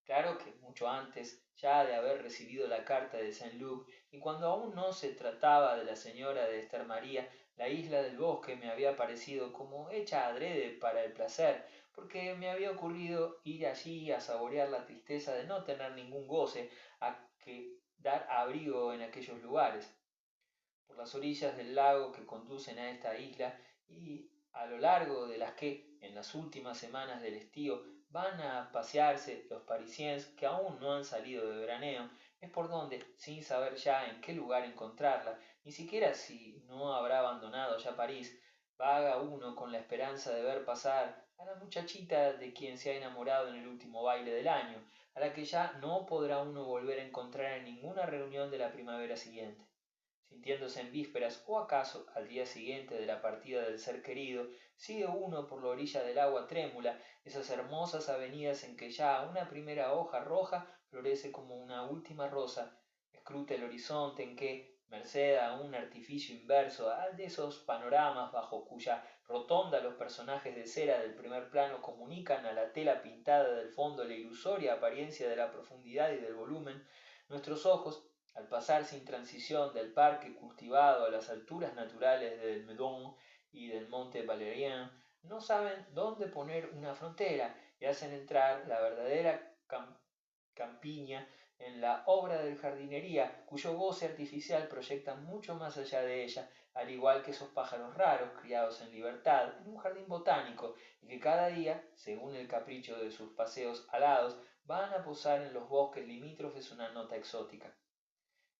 Claro que mucho antes ya de haber recibido la carta de Saint-Luc, y cuando aún no se trataba de la señora de Esther María, la isla del bosque me había parecido como hecha adrede para el placer, porque me había ocurrido ir allí a saborear la tristeza de no tener ningún goce a que dar abrigo en aquellos lugares. Por las orillas del lago que conducen a esta isla y a lo largo de las que, en las últimas semanas del estío, van a pasearse los parisiens que aún no han salido de veraneo, es por donde, sin saber ya en qué lugar encontrarla, ni siquiera si no habrá abandonado ya París, vaga uno con la esperanza de ver pasar a la muchachita de quien se ha enamorado en el último baile del año, a la que ya no podrá uno volver a encontrar en ninguna reunión de la primavera siguiente. Sintiéndose en vísperas o acaso al día siguiente de la partida del ser querido, sigue uno por la orilla del agua trémula esas hermosas avenidas en que ya una primera hoja roja florece como una última rosa, escruta el horizonte en que, merced a un artificio inverso al de esos panoramas bajo cuya rotonda los personajes de cera del primer plano comunican a la tela pintada del fondo la ilusoria apariencia de la profundidad y del volumen, nuestros ojos, al pasar sin transición del parque cultivado a las alturas naturales del Médoc y del monte Valérien, no saben dónde poner una frontera y hacen entrar la verdadera campiña en la obra de jardinería, cuyo goce artificial proyecta mucho más allá de ella, al igual que esos pájaros raros criados en libertad en un jardín botánico y que cada día, según el capricho de sus paseos alados, van a posar en los bosques limítrofes una nota exótica.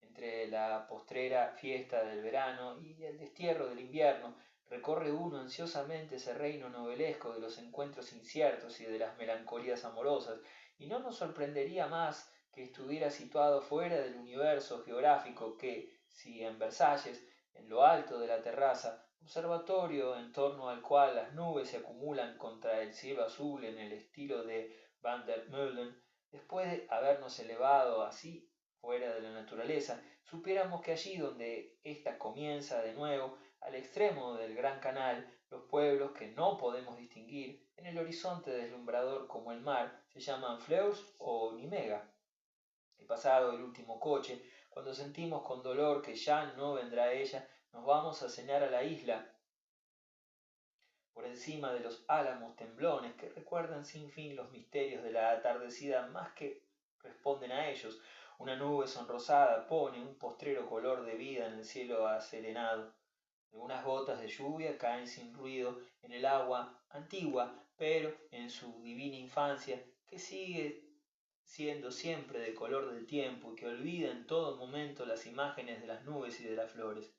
Entre la postrera fiesta del verano y el destierro del invierno, recorre uno ansiosamente ese reino novelesco de los encuentros inciertos y de las melancolías amorosas, y no nos sorprendería más que estuviera situado fuera del universo geográfico que, si en Versalles, en lo alto de la terraza, observatorio en torno al cual las nubes se acumulan contra el cielo azul en el estilo de Van der Meulen, después de habernos elevado así fuera de la naturaleza, supiéramos que allí donde ésta comienza de nuevo, al extremo del gran canal, los pueblos que no podemos distinguir, en el horizonte deslumbrador como el mar, se llaman Fleurs o Nimega. Y pasado el último coche, cuando sentimos con dolor que ya no vendrá ella, nos vamos a cenar a la isla, por encima de los álamos temblones que recuerdan sin fin los misterios de la atardecida más que responden a ellos. Una nube sonrosada pone un postrero color de vida en el cielo aserenado. Algunas gotas de lluvia caen sin ruido en el agua antigua, pero en su divina infancia, que sigue siendo siempre de color del tiempo y que olvida en todo momento las imágenes de las nubes y de las flores.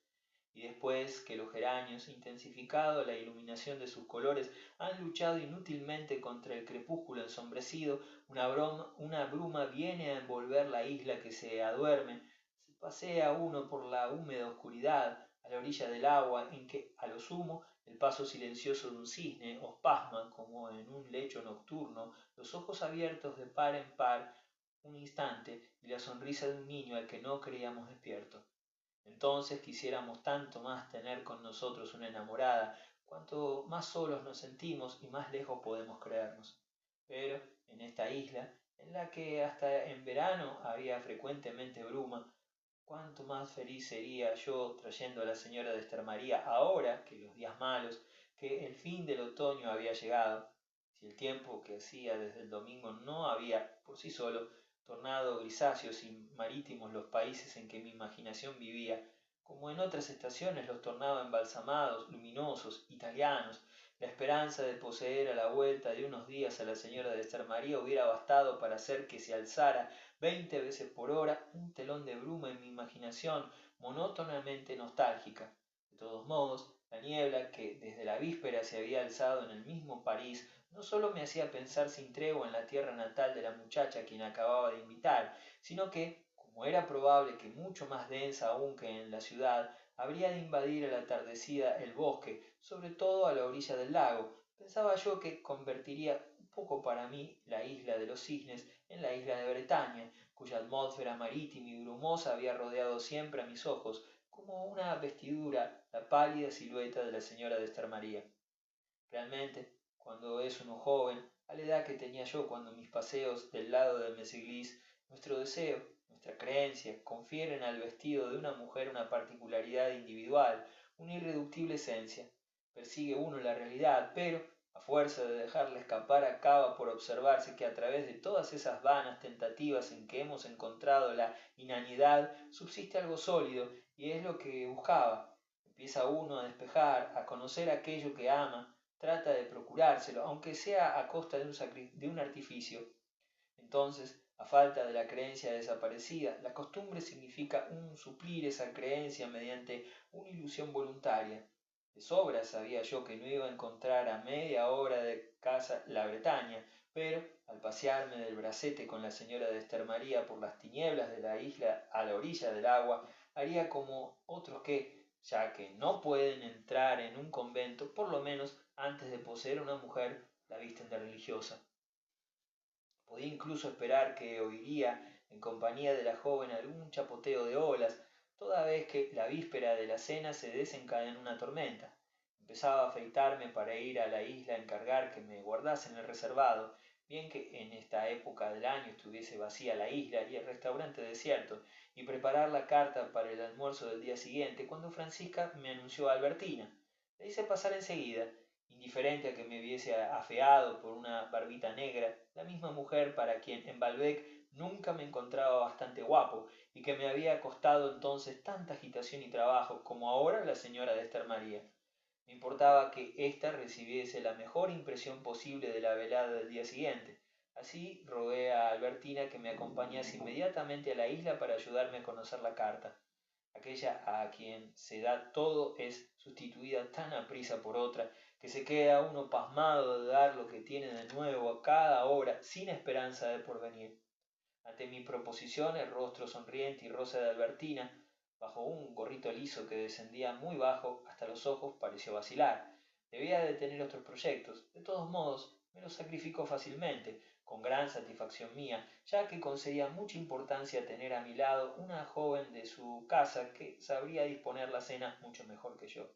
Y después que los geranios, intensificado la iluminación de sus colores, han luchado inútilmente contra el crepúsculo ensombrecido, una bruma viene a envolver la isla que se aduerme, se pasea uno por la húmeda oscuridad, a la orilla del agua, en que, a lo sumo, el paso silencioso de un cisne os pasma como en un lecho nocturno, los ojos abiertos de par en par un instante, y la sonrisa de un niño al que no creíamos despierto. Entonces quisiéramos tanto más tener con nosotros una enamorada, cuanto más solos nos sentimos y más lejos podemos creernos. Pero en esta isla, en la que hasta en verano había frecuentemente bruma, cuánto más feliz sería yo trayendo a la señora de María ahora que los días malos, que el fin del otoño había llegado, si el tiempo que hacía desde el domingo no había, por sí solo, tornado grisáceos y marítimos los países en que mi imaginación vivía, como en otras estaciones los tornaba embalsamados, luminosos, italianos. La esperanza de poseer a la vuelta de unos días a la señora de María hubiera bastado para hacer que se alzara 20 veces por hora un telón de bruma en mi imaginación monótonamente nostálgica. De todos modos, la niebla que desde la víspera se había alzado en el mismo París no sólo me hacía pensar sin tregua en la tierra natal de la muchacha a quien acababa de invitar, sino que, como era probable que mucho más densa aún que en la ciudad, habría de invadir a la atardecida el bosque, sobre todo a la orilla del lago, pensaba yo que convertiría un poco para mí la isla de los cisnes en la isla de Bretaña, cuya atmósfera marítima y brumosa había rodeado siempre a mis ojos, como una vestidura, la pálida silueta de la señora de María. Realmente, cuando es uno joven, a la edad que tenía yo cuando mis paseos del lado de Mesiglis, nuestro deseo, nuestra creencia, confieren al vestido de una mujer una particularidad individual, una irreductible esencia. Persigue uno la realidad, pero, a fuerza de dejarla escapar, acaba por observarse que a través de todas esas vanas tentativas en que hemos encontrado la inanidad, subsiste algo sólido, y es lo que buscaba. Empieza uno a despejar, a conocer aquello que ama, trata de procurárselo, aunque sea a costa de un artificio. Entonces, a falta de la creencia desaparecida, la costumbre significa un suplir esa creencia mediante una ilusión voluntaria. De sobra sabía yo que no iba a encontrar a media hora de casa la Bretaña, pero al pasearme del bracete con la señora de María por las tinieblas de la isla a la orilla del agua, haría como otros que, ya que no pueden entrar en un convento, por lo menos antes de poseer una mujer, la visten de religiosa. Podía incluso esperar que oiría en compañía de la joven algún chapoteo de olas, toda vez que la víspera de la cena se desencadenó una tormenta. Empezaba a afeitarme para ir a la isla a encargar que me guardasen el reservado, bien que en esta época del año estuviese vacía la isla y el restaurante desierto, y preparar la carta para el almuerzo del día siguiente, cuando Francisca me anunció a Albertina. Le hice pasar enseguida, indiferente a que me viese afeado por una barbita negra, la misma mujer para quien en Balbec nunca me encontraba bastante guapo y que me había costado entonces tanta agitación y trabajo como ahora la señora de María. Me importaba que ésta recibiese la mejor impresión posible de la velada del día siguiente. Así rogué a Albertina que me acompañase inmediatamente a la isla para ayudarme a conocer la carta. Aquella a quien se da todo es sustituida tan aprisa por otra que se queda uno pasmado de dar lo que tiene de nuevo a cada hora sin esperanza de porvenir. Ante mi proposición el rostro sonriente y rosa de Albertina, bajo un gorrito liso que descendía muy bajo hasta los ojos, pareció vacilar. Debía de tener otros proyectos. De todos modos, me los sacrificó fácilmente, con gran satisfacción mía, ya que concedía mucha importancia a tener a mi lado una joven de su casa que sabría disponer la cena mucho mejor que yo.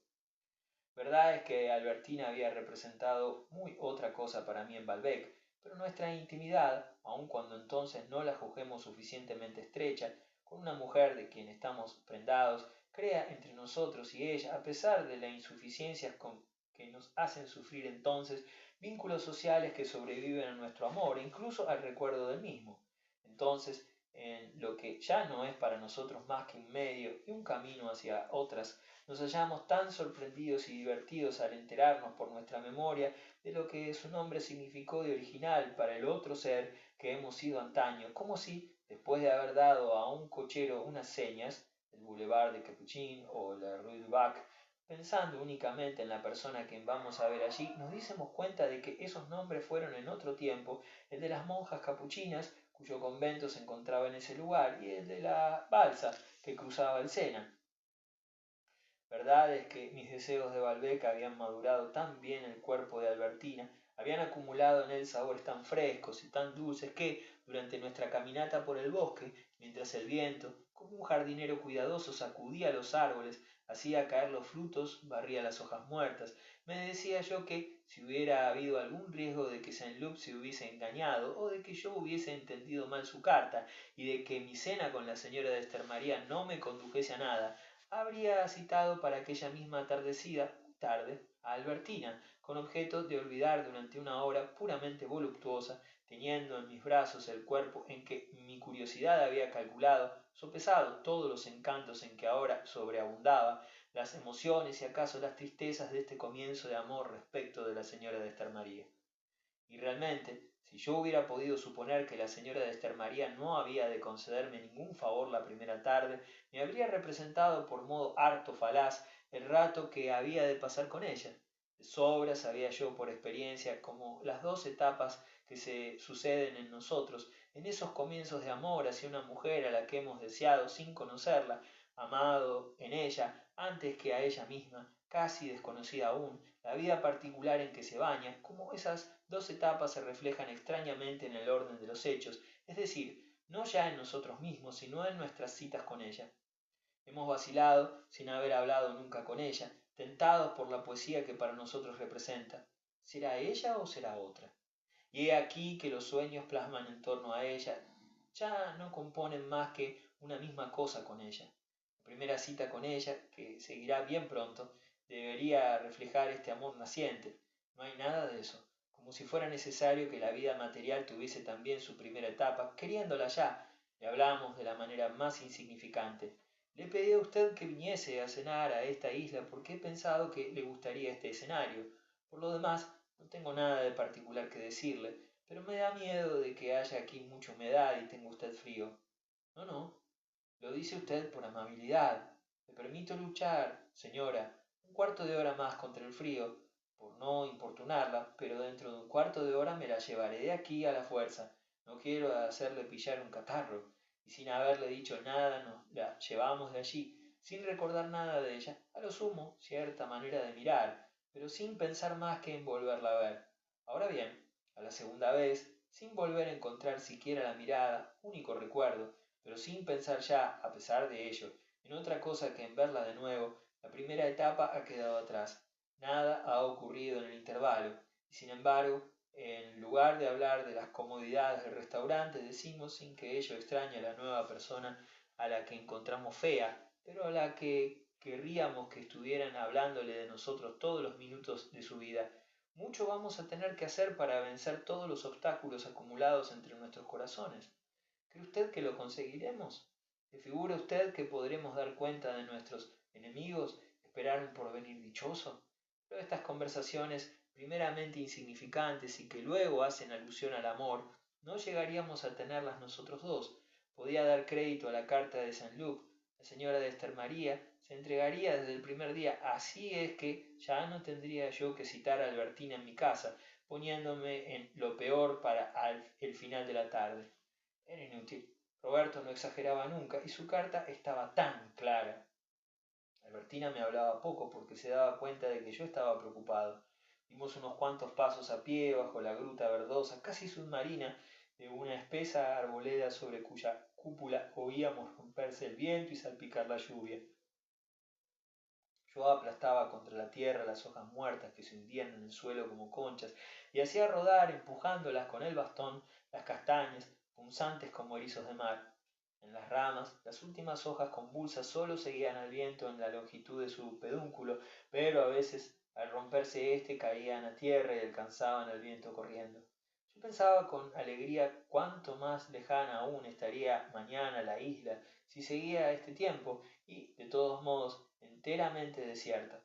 Verdad es que Albertina había representado muy otra cosa para mí en Balbec, pero nuestra intimidad, aun cuando entonces no la juzguemos suficientemente estrecha, con una mujer de quien estamos prendados, crea entre nosotros y ella, a pesar de las insuficiencias con que nos hacen sufrir entonces, vínculos sociales que sobreviven a nuestro amor e incluso al recuerdo del mismo. Entonces, en lo que ya no es para nosotros más que un medio y un camino hacia otras, nos hallamos tan sorprendidos y divertidos al enterarnos por nuestra memoria de lo que su nombre significó de original para el otro ser que hemos sido antaño, como si, después de haber dado a un cochero unas señas, el Boulevard de Capuchin o la Rue du Bac, pensando únicamente en la persona que vamos a ver allí, nos diésemos cuenta de que esos nombres fueron en otro tiempo el de las monjas capuchinas, cuyo convento se encontraba en ese lugar, y el de la balsa que cruzaba el Sena. Verdad es que mis deseos de Balbec habían madurado tan bien el cuerpo de Albertina, habían acumulado en él sabores tan frescos y tan dulces que, durante nuestra caminata por el bosque, mientras el viento, con como un jardinero cuidadoso sacudía los árboles, hacía caer los frutos, barría las hojas muertas. Me decía yo que si hubiera habido algún riesgo de que Saint-Loup se hubiese engañado, o de que yo hubiese entendido mal su carta, y de que mi cena con la señora de Estermaría no me condujese a nada, habría citado para aquella misma tarde, a Albertina, con objeto de olvidar durante una hora puramente voluptuosa, teniendo en mis brazos el cuerpo en que mi curiosidad había calculado, sopesado todos los encantos en que ahora sobreabundaba, las emociones y acaso las tristezas de este comienzo de amor respecto de la señora de Estermaría. Y realmente, si yo hubiera podido suponer que la señora de Estermaría no había de concederme ningún favor la primera tarde, me habría representado por modo harto falaz el rato que había de pasar con ella. De sobra sabía yo por experiencia como las dos etapas que se suceden en nosotros, en esos comienzos de amor hacia una mujer a la que hemos deseado sin conocerla, amado en ella antes que a ella misma, casi desconocida aún, la vida particular en que se baña, como esas dos etapas se reflejan extrañamente en el orden de los hechos, es decir, no ya en nosotros mismos, sino en nuestras citas con ella. Hemos vacilado sin haber hablado nunca con ella, tentados por la poesía que para nosotros representa. ¿Será ella o será otra? Y he aquí que los sueños plasman en torno a ella, ya no componen más que una misma cosa con ella. La primera cita con ella, que seguirá bien pronto, debería reflejar este amor naciente. No hay nada de eso, como si fuera necesario que la vida material tuviese también su primera etapa, queriéndola ya. Le hablamos de la manera más insignificante. Le pedí a usted que viniese a cenar a esta isla porque he pensado que le gustaría este escenario. Por lo demás, no tengo nada de particular que decirle, pero me da miedo de que haya aquí mucha humedad y tenga usted frío. No, no, lo dice usted por amabilidad. Le permito luchar, señora, un cuarto de hora más contra el frío, por no importunarla, pero dentro de un cuarto de hora me la llevaré de aquí a la fuerza. No quiero hacerle pillar un catarro, y sin haberle dicho nada nos la llevamos de allí, sin recordar nada de ella, a lo sumo cierta manera de mirar, pero sin pensar más que en volverla a ver. Ahora bien, a la segunda vez, sin volver a encontrar siquiera la mirada, único recuerdo, pero sin pensar ya, a pesar de ello, en otra cosa que en verla de nuevo, la primera etapa ha quedado atrás. Nada ha ocurrido en el intervalo, y sin embargo, en lugar de hablar de las comodidades del restaurante, decimos, sin que ello extrañe a la nueva persona a la que encontramos fea, pero a la que querríamos que estuvieran hablándole de nosotros todos los minutos de su vida. Mucho vamos a tener que hacer para vencer todos los obstáculos acumulados entre nuestros corazones. ¿Cree usted que lo conseguiremos? ¿Se figura usted que podremos dar cuenta de nuestros enemigos, esperar un porvenir dichoso? Pero estas conversaciones, primeramente insignificantes y que luego hacen alusión al amor, no llegaríamos a tenerlas nosotros dos. Podía dar crédito a la carta de Saint-Loup. La señora de Estermaría se entregaría desde el primer día. Así es que ya no tendría yo que citar a Albertina en mi casa, poniéndome en lo peor para el final de la tarde. Era inútil. Roberto no exageraba nunca y su carta estaba tan clara. Albertina me hablaba poco porque se daba cuenta de que yo estaba preocupado. Dimos unos cuantos pasos a pie bajo la gruta verdosa, casi submarina, de una espesa arboleda sobre cuya cúpula oíamos romperse el viento y salpicar la lluvia. Yo aplastaba contra la tierra las hojas muertas que se hundían en el suelo como conchas y hacía rodar, empujándolas con el bastón, las castañas, punzantes como erizos de mar. En las ramas, las últimas hojas convulsas sólo seguían al viento en la longitud de su pedúnculo, pero a veces, al romperse éste, caían a tierra y alcanzaban al viento corriendo. Yo pensaba con alegría cuánto más lejana aún estaría mañana la isla si seguía este tiempo y, de todos modos, enteramente desierta.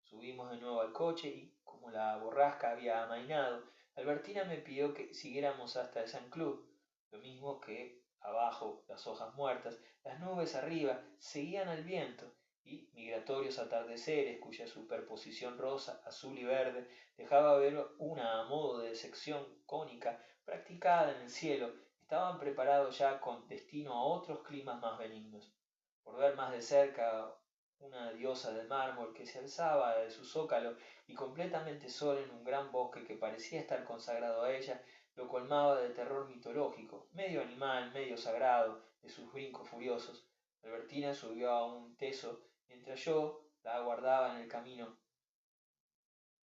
Subimos de nuevo al coche y, como la borrasca había amainado, Albertina me pidió que siguiéramos hasta el San Cloud, lo mismo que abajo las hojas muertas, las nubes arriba seguían al viento y migratorios atardeceres cuya superposición rosa, azul y verde dejaba ver una a modo de sección cónica practicada en el cielo, estaban preparados ya con destino a otros climas más benignos. Por ver más de cerca una diosa de mármol que se alzaba de su zócalo y completamente sola en un gran bosque que parecía estar consagrado a ella, lo colmaba de terror mitológico, medio animal, medio sagrado, de sus brincos furiosos. Albertina subió a un teso mientras yo la aguardaba en el camino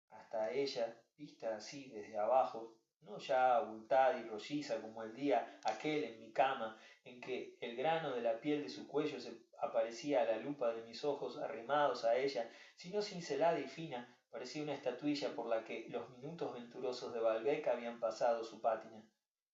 hasta ella, vista así desde abajo, no ya abultada y rolliza como el día aquel en mi cama, en que el grano de la piel de su cuello se aparecía a la lupa de mis ojos arrimados a ella, sino cincelada y fina, parecía una estatuilla por la que los minutos venturosos de Balbec habían pasado su pátina.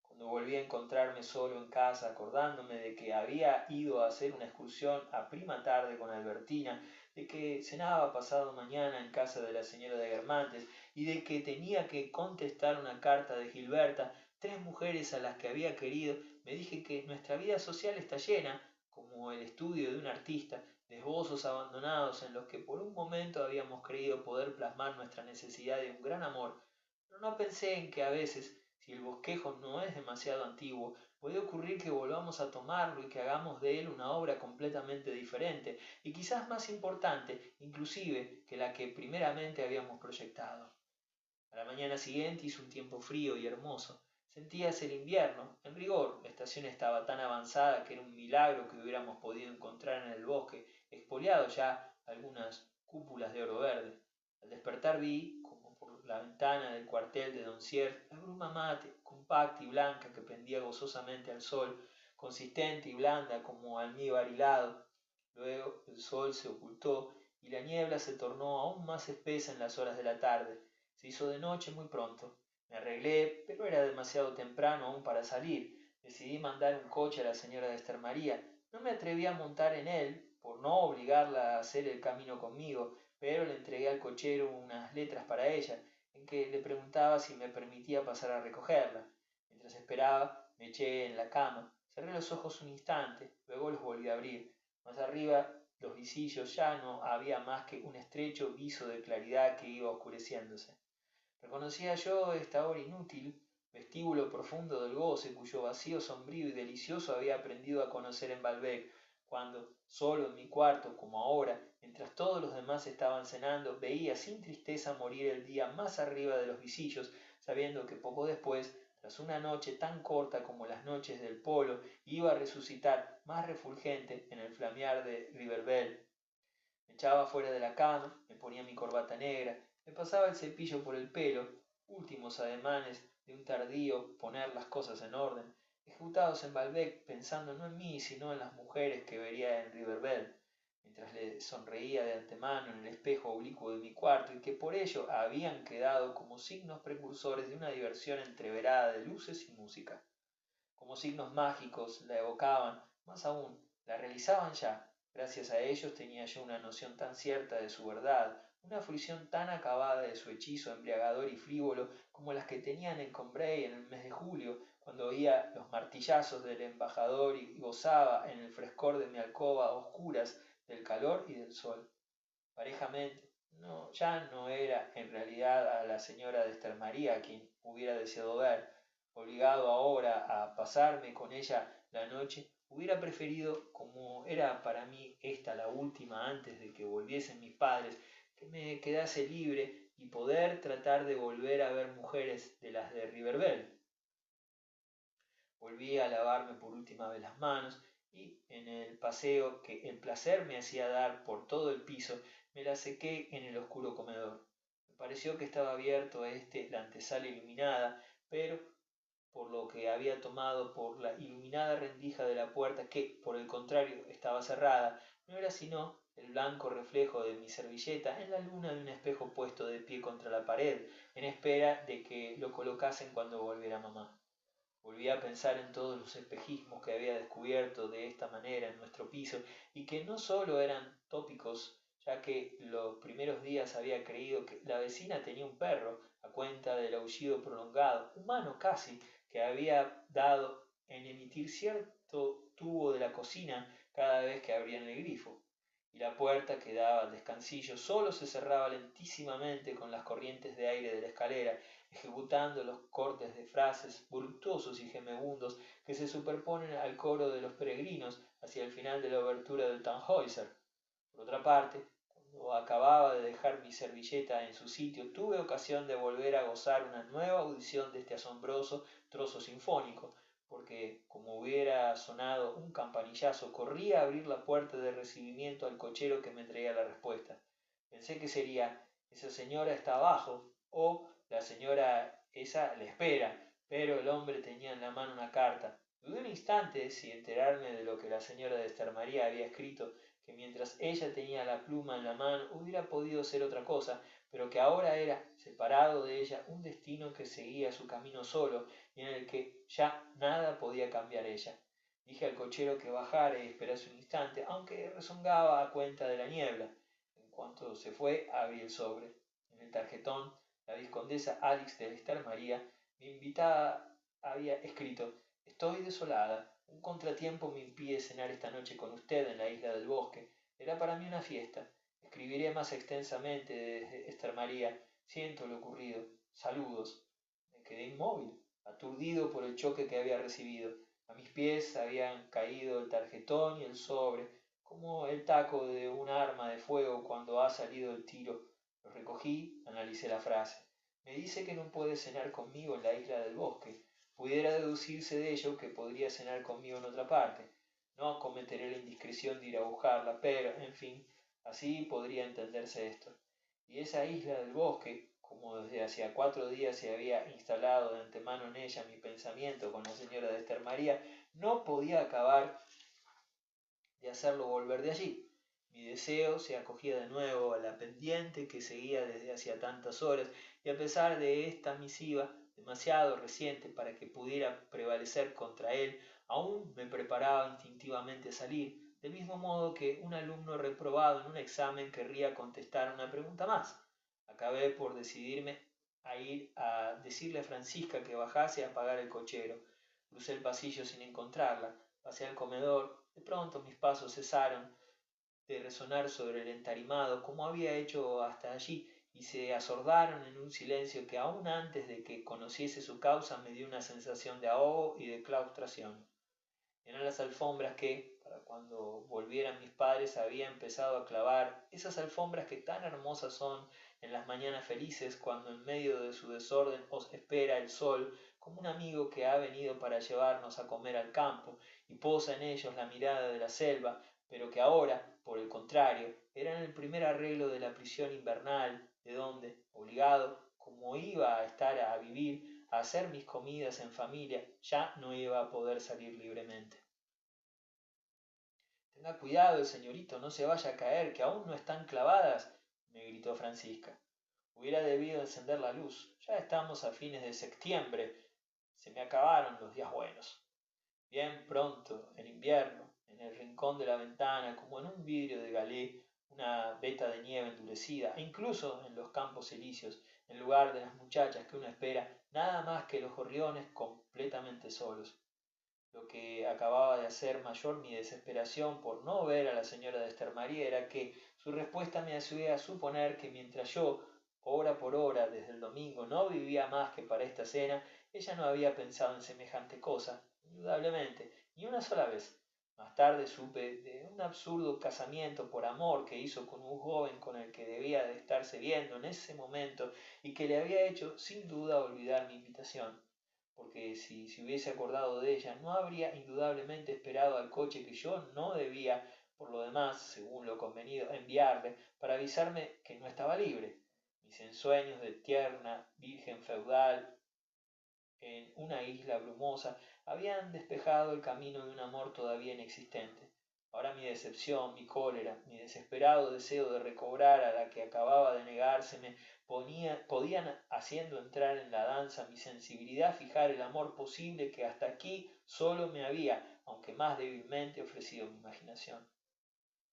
Cuando volví a encontrarme solo en casa, acordándome de que había ido a hacer una excursión a prima tarde con Albertina, de que cenaba pasado mañana en casa de la señora de Guermantes y de que tenía que contestar una carta de Gilberta, tres mujeres a las que había querido, me dije que nuestra vida social está llena, como el estudio de un artista, de esbozos abandonados en los que por un momento habíamos creído poder plasmar nuestra necesidad de un gran amor, pero no pensé en que a veces, si el bosquejo no es demasiado antiguo, puede ocurrir que volvamos a tomarlo y que hagamos de él una obra completamente diferente y quizás más importante, inclusive, que la que primeramente habíamos proyectado. A la mañana siguiente hizo un tiempo frío y hermoso. Sentíase el invierno. En rigor, la estación estaba tan avanzada que era un milagro que hubiéramos podido encontrar en el bosque, expoliado ya algunas cúpulas de oro verde. Al despertar vi, como por la ventana del cuartel de Doncier, la bruma mate, compacta y blanca que pendía gozosamente al sol, consistente y blanda como almíbar hilado. Luego el sol se ocultó y la niebla se tornó aún más espesa en las horas de la tarde. Se hizo de noche muy pronto. Me arreglé, pero era demasiado temprano aún para salir. Decidí mandar un coche a la señora de Esther María. No me atreví a montar en él, por no obligarla a hacer el camino conmigo, pero le entregué al cochero unas letras para ella, en que le preguntaba si me permitía pasar a recogerla. Mientras esperaba, me eché en la cama, cerré los ojos un instante, luego los volví a abrir. Más arriba, los visillos ya no había más que un estrecho viso de claridad que iba oscureciéndose. Reconocía yo esta hora inútil, vestíbulo profundo del goce, cuyo vacío sombrío y delicioso había aprendido a conocer en Balbec, cuando, solo en mi cuarto, como ahora, mientras todos los demás estaban cenando, veía sin tristeza morir el día más arriba de los visillos, sabiendo que poco después, tras una noche tan corta como las noches del polo, iba a resucitar más refulgente en el flamear de Riverbell. Me echaba fuera de la cama, me ponía mi corbata negra, me pasaba el cepillo por el pelo, últimos ademanes de un tardío poner las cosas en orden, ejecutados en Balbec pensando no en mí sino en las mujeres que vería en Riverbell, mientras le sonreía de antemano en el espejo oblicuo de mi cuarto y que por ello habían quedado como signos precursores de una diversión entreverada de luces y música. Como signos mágicos la evocaban, más aún, la realizaban ya. Gracias a ellos tenía yo una noción tan cierta de su verdad, una fruición tan acabada de su hechizo embriagador y frívolo como las que tenían en Combray en el mes de julio, cuando oía los martillazos del embajador y gozaba en el frescor de mi alcoba a oscuras del calor y del sol. Parejamente, no, ya no era en realidad a la señora de Esther María a quien hubiera deseado ver, obligado ahora a pasarme con ella la noche, hubiera preferido, como era para mí esta la última antes de que volviesen mis padres, que me quedase libre y poder tratar de volver a ver mujeres de las de Riverbell. Volví a lavarme por última vez las manos y en el paseo que el placer me hacía dar por todo el piso, me las sequé en el oscuro comedor. Me pareció que estaba abierto la antesala iluminada, pero por lo que había tomado por la iluminada rendija de la puerta que, por el contrario, estaba cerrada, no era sino el blanco reflejo de mi servilleta en la luna de un espejo puesto de pie contra la pared, en espera de que lo colocasen cuando volviera mamá. Volví a pensar en todos los espejismos que había descubierto de esta manera en nuestro piso y que no solo eran tópicos, ya que los primeros días había creído que la vecina tenía un perro a cuenta del aullido prolongado, humano casi, que había dado en emitir cierto tubo de la cocina cada vez que abrían el grifo, y la puerta que daba al descansillo solo se cerraba lentísimamente con las corrientes de aire de la escalera, ejecutando los cortes de frases voluptuosos y gemebundos que se superponen al coro de los peregrinos hacia el final de la obertura del Tannhäuser. Por otra parte, cuando acababa de dejar mi servilleta en su sitio, tuve ocasión de volver a gozar una nueva audición de este asombroso trozo sinfónico, porque que, como hubiera sonado un campanillazo, corrí a abrir la puerta de recibimiento al cochero que me traía la respuesta. Pensé que sería: esa señora está abajo, o la señora esa le espera, pero el hombre tenía en la mano una carta. Dudé un instante si enterarme de lo que la señora de Esther María había escrito, que mientras ella tenía la pluma en la mano hubiera podido ser otra cosa, pero que ahora era, separado de ella, un destino que seguía su camino solo y en el que ya nada podía cambiar ella. Dije al cochero que bajara y esperase un instante, aunque rezongaba a cuenta de la niebla. En cuanto se fue, abrí el sobre. En el tarjetón, la vizcondesa Alix de Esther María, mi invitada, había escrito: estoy desolada. Un contratiempo me impide cenar esta noche con usted en la isla del bosque. Era para mí una fiesta. Escribiré más extensamente desde Esther María. Siento lo ocurrido. Saludos. Me quedé inmóvil, aturdido por el choque que había recibido. A mis pies habían caído el tarjetón y el sobre, como el taco de un arma de fuego cuando ha salido el tiro. Lo recogí, analicé la frase. Me dice que no puede cenar conmigo en la isla del bosque. Pudiera deducirse de ello que podría cenar conmigo en otra parte. No cometeré la indiscreción de ir a buscarla, pero, en fin, así podría entenderse esto. Y esa isla del bosque, como desde hacía 4 días se había instalado de antemano en ella mi pensamiento con la señora de Esther María, no podía acabar de hacerlo volver de allí. Mi deseo se acogía de nuevo a la pendiente que seguía desde hacía tantas horas, y a pesar de esta misiva, demasiado reciente para que pudiera prevalecer contra él, aún me preparaba instintivamente a salir, del mismo modo que un alumno reprobado en un examen querría contestar una pregunta más. Acabé por decidirme a ir a decirle a Francisca que bajase a pagar el cochero. Crucé el pasillo sin encontrarla, pasé al comedor. De pronto mis pasos cesaron de resonar sobre el entarimado como había hecho hasta allí, y se asordaron en un silencio que aún antes de que conociese su causa me dio una sensación de ahogo y de claustración. Eran las alfombras que, para cuando volvieran mis padres, había empezado a clavar, esas alfombras que tan hermosas son en las mañanas felices, cuando en medio de su desorden os espera el sol, como un amigo que ha venido para llevarnos a comer al campo, y posa en ellos la mirada de la selva, pero que ahora, por el contrario, eran el primer arreglo de la prisión invernal, de donde, obligado, como iba a estar a vivir, a hacer mis comidas en familia, ya no iba a poder salir libremente. Tenga cuidado el señorito, no se vaya a caer, que aún no están clavadas, me gritó Francisca. Hubiera debido encender la luz. Ya estamos a fines de septiembre. Se me acabaron los días buenos. Bien pronto, en invierno, en el rincón de la ventana, como en un vidrio de galé, una veta de nieve endurecida, e incluso en los campos elíseos, en lugar de las muchachas que uno espera, nada más que los gorriones completamente solos. Lo que acababa de hacer mayor mi desesperación por no ver a la señora de Esther María era que su respuesta me hacía suponer que mientras yo, hora por hora, desde el domingo, no vivía más que para esta cena, ella no había pensado en semejante cosa, indudablemente, ni una sola vez. Más tarde supe de un absurdo casamiento por amor que hizo con un joven con el que debía de estarse viendo en ese momento y que le había hecho sin duda olvidar mi invitación, porque si se hubiese acordado de ella, no habría indudablemente esperado al coche que yo no debía, por lo demás, según lo convenido, enviarle, para avisarme que no estaba libre. Mis ensueños de tierna virgen feudal en una isla brumosa habían despejado el camino de un amor todavía inexistente. Ahora mi decepción, mi cólera, mi desesperado deseo de recobrar a la que acababa de negárseme podían, haciendo entrar en la danza mi sensibilidad, fijar el amor posible que hasta aquí solo me había, aunque más débilmente, ofrecido mi imaginación.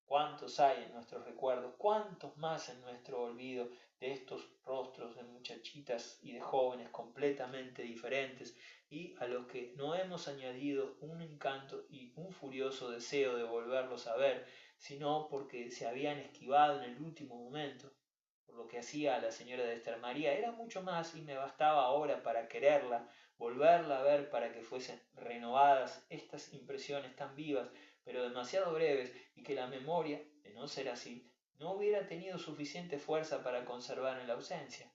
¿Cuántos hay en nuestros recuerdos? ¿Cuántos más en nuestro olvido de estos rostros de muchachitas y de jóvenes completamente diferentes, y a los que no hemos añadido un encanto y un furioso deseo de volverlos a ver, sino porque se habían esquivado en el último momento? Por lo que hacía a la señora de Esther María era mucho más, y me bastaba ahora para quererla, volverla a ver para que fuesen renovadas estas impresiones tan vivas, pero demasiado breves, y que la memoria, de no ser así, no hubiera tenido suficiente fuerza para conservar en la ausencia.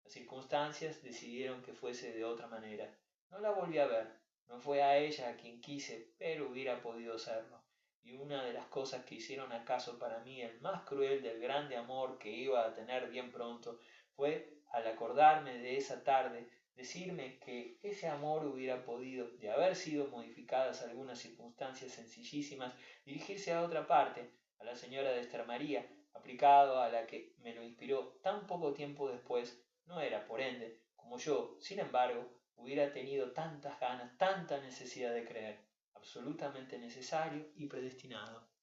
Las circunstancias decidieron que fuese de otra manera. No la volví a ver. No fue a ella a quien quise, pero hubiera podido serlo. Y una de las cosas que hicieron acaso para mí el más cruel del grande amor que iba a tener bien pronto, fue, al acordarme de esa tarde, decirme que ese amor hubiera podido, de haber sido modificadas algunas circunstancias sencillísimas, dirigirse a otra parte, a la señora de Esther María, aplicado a la que me lo inspiró tan poco tiempo después, no era, por ende, como yo, sin embargo, hubiera tenido tantas ganas, tanta necesidad de creer, absolutamente necesario y predestinado.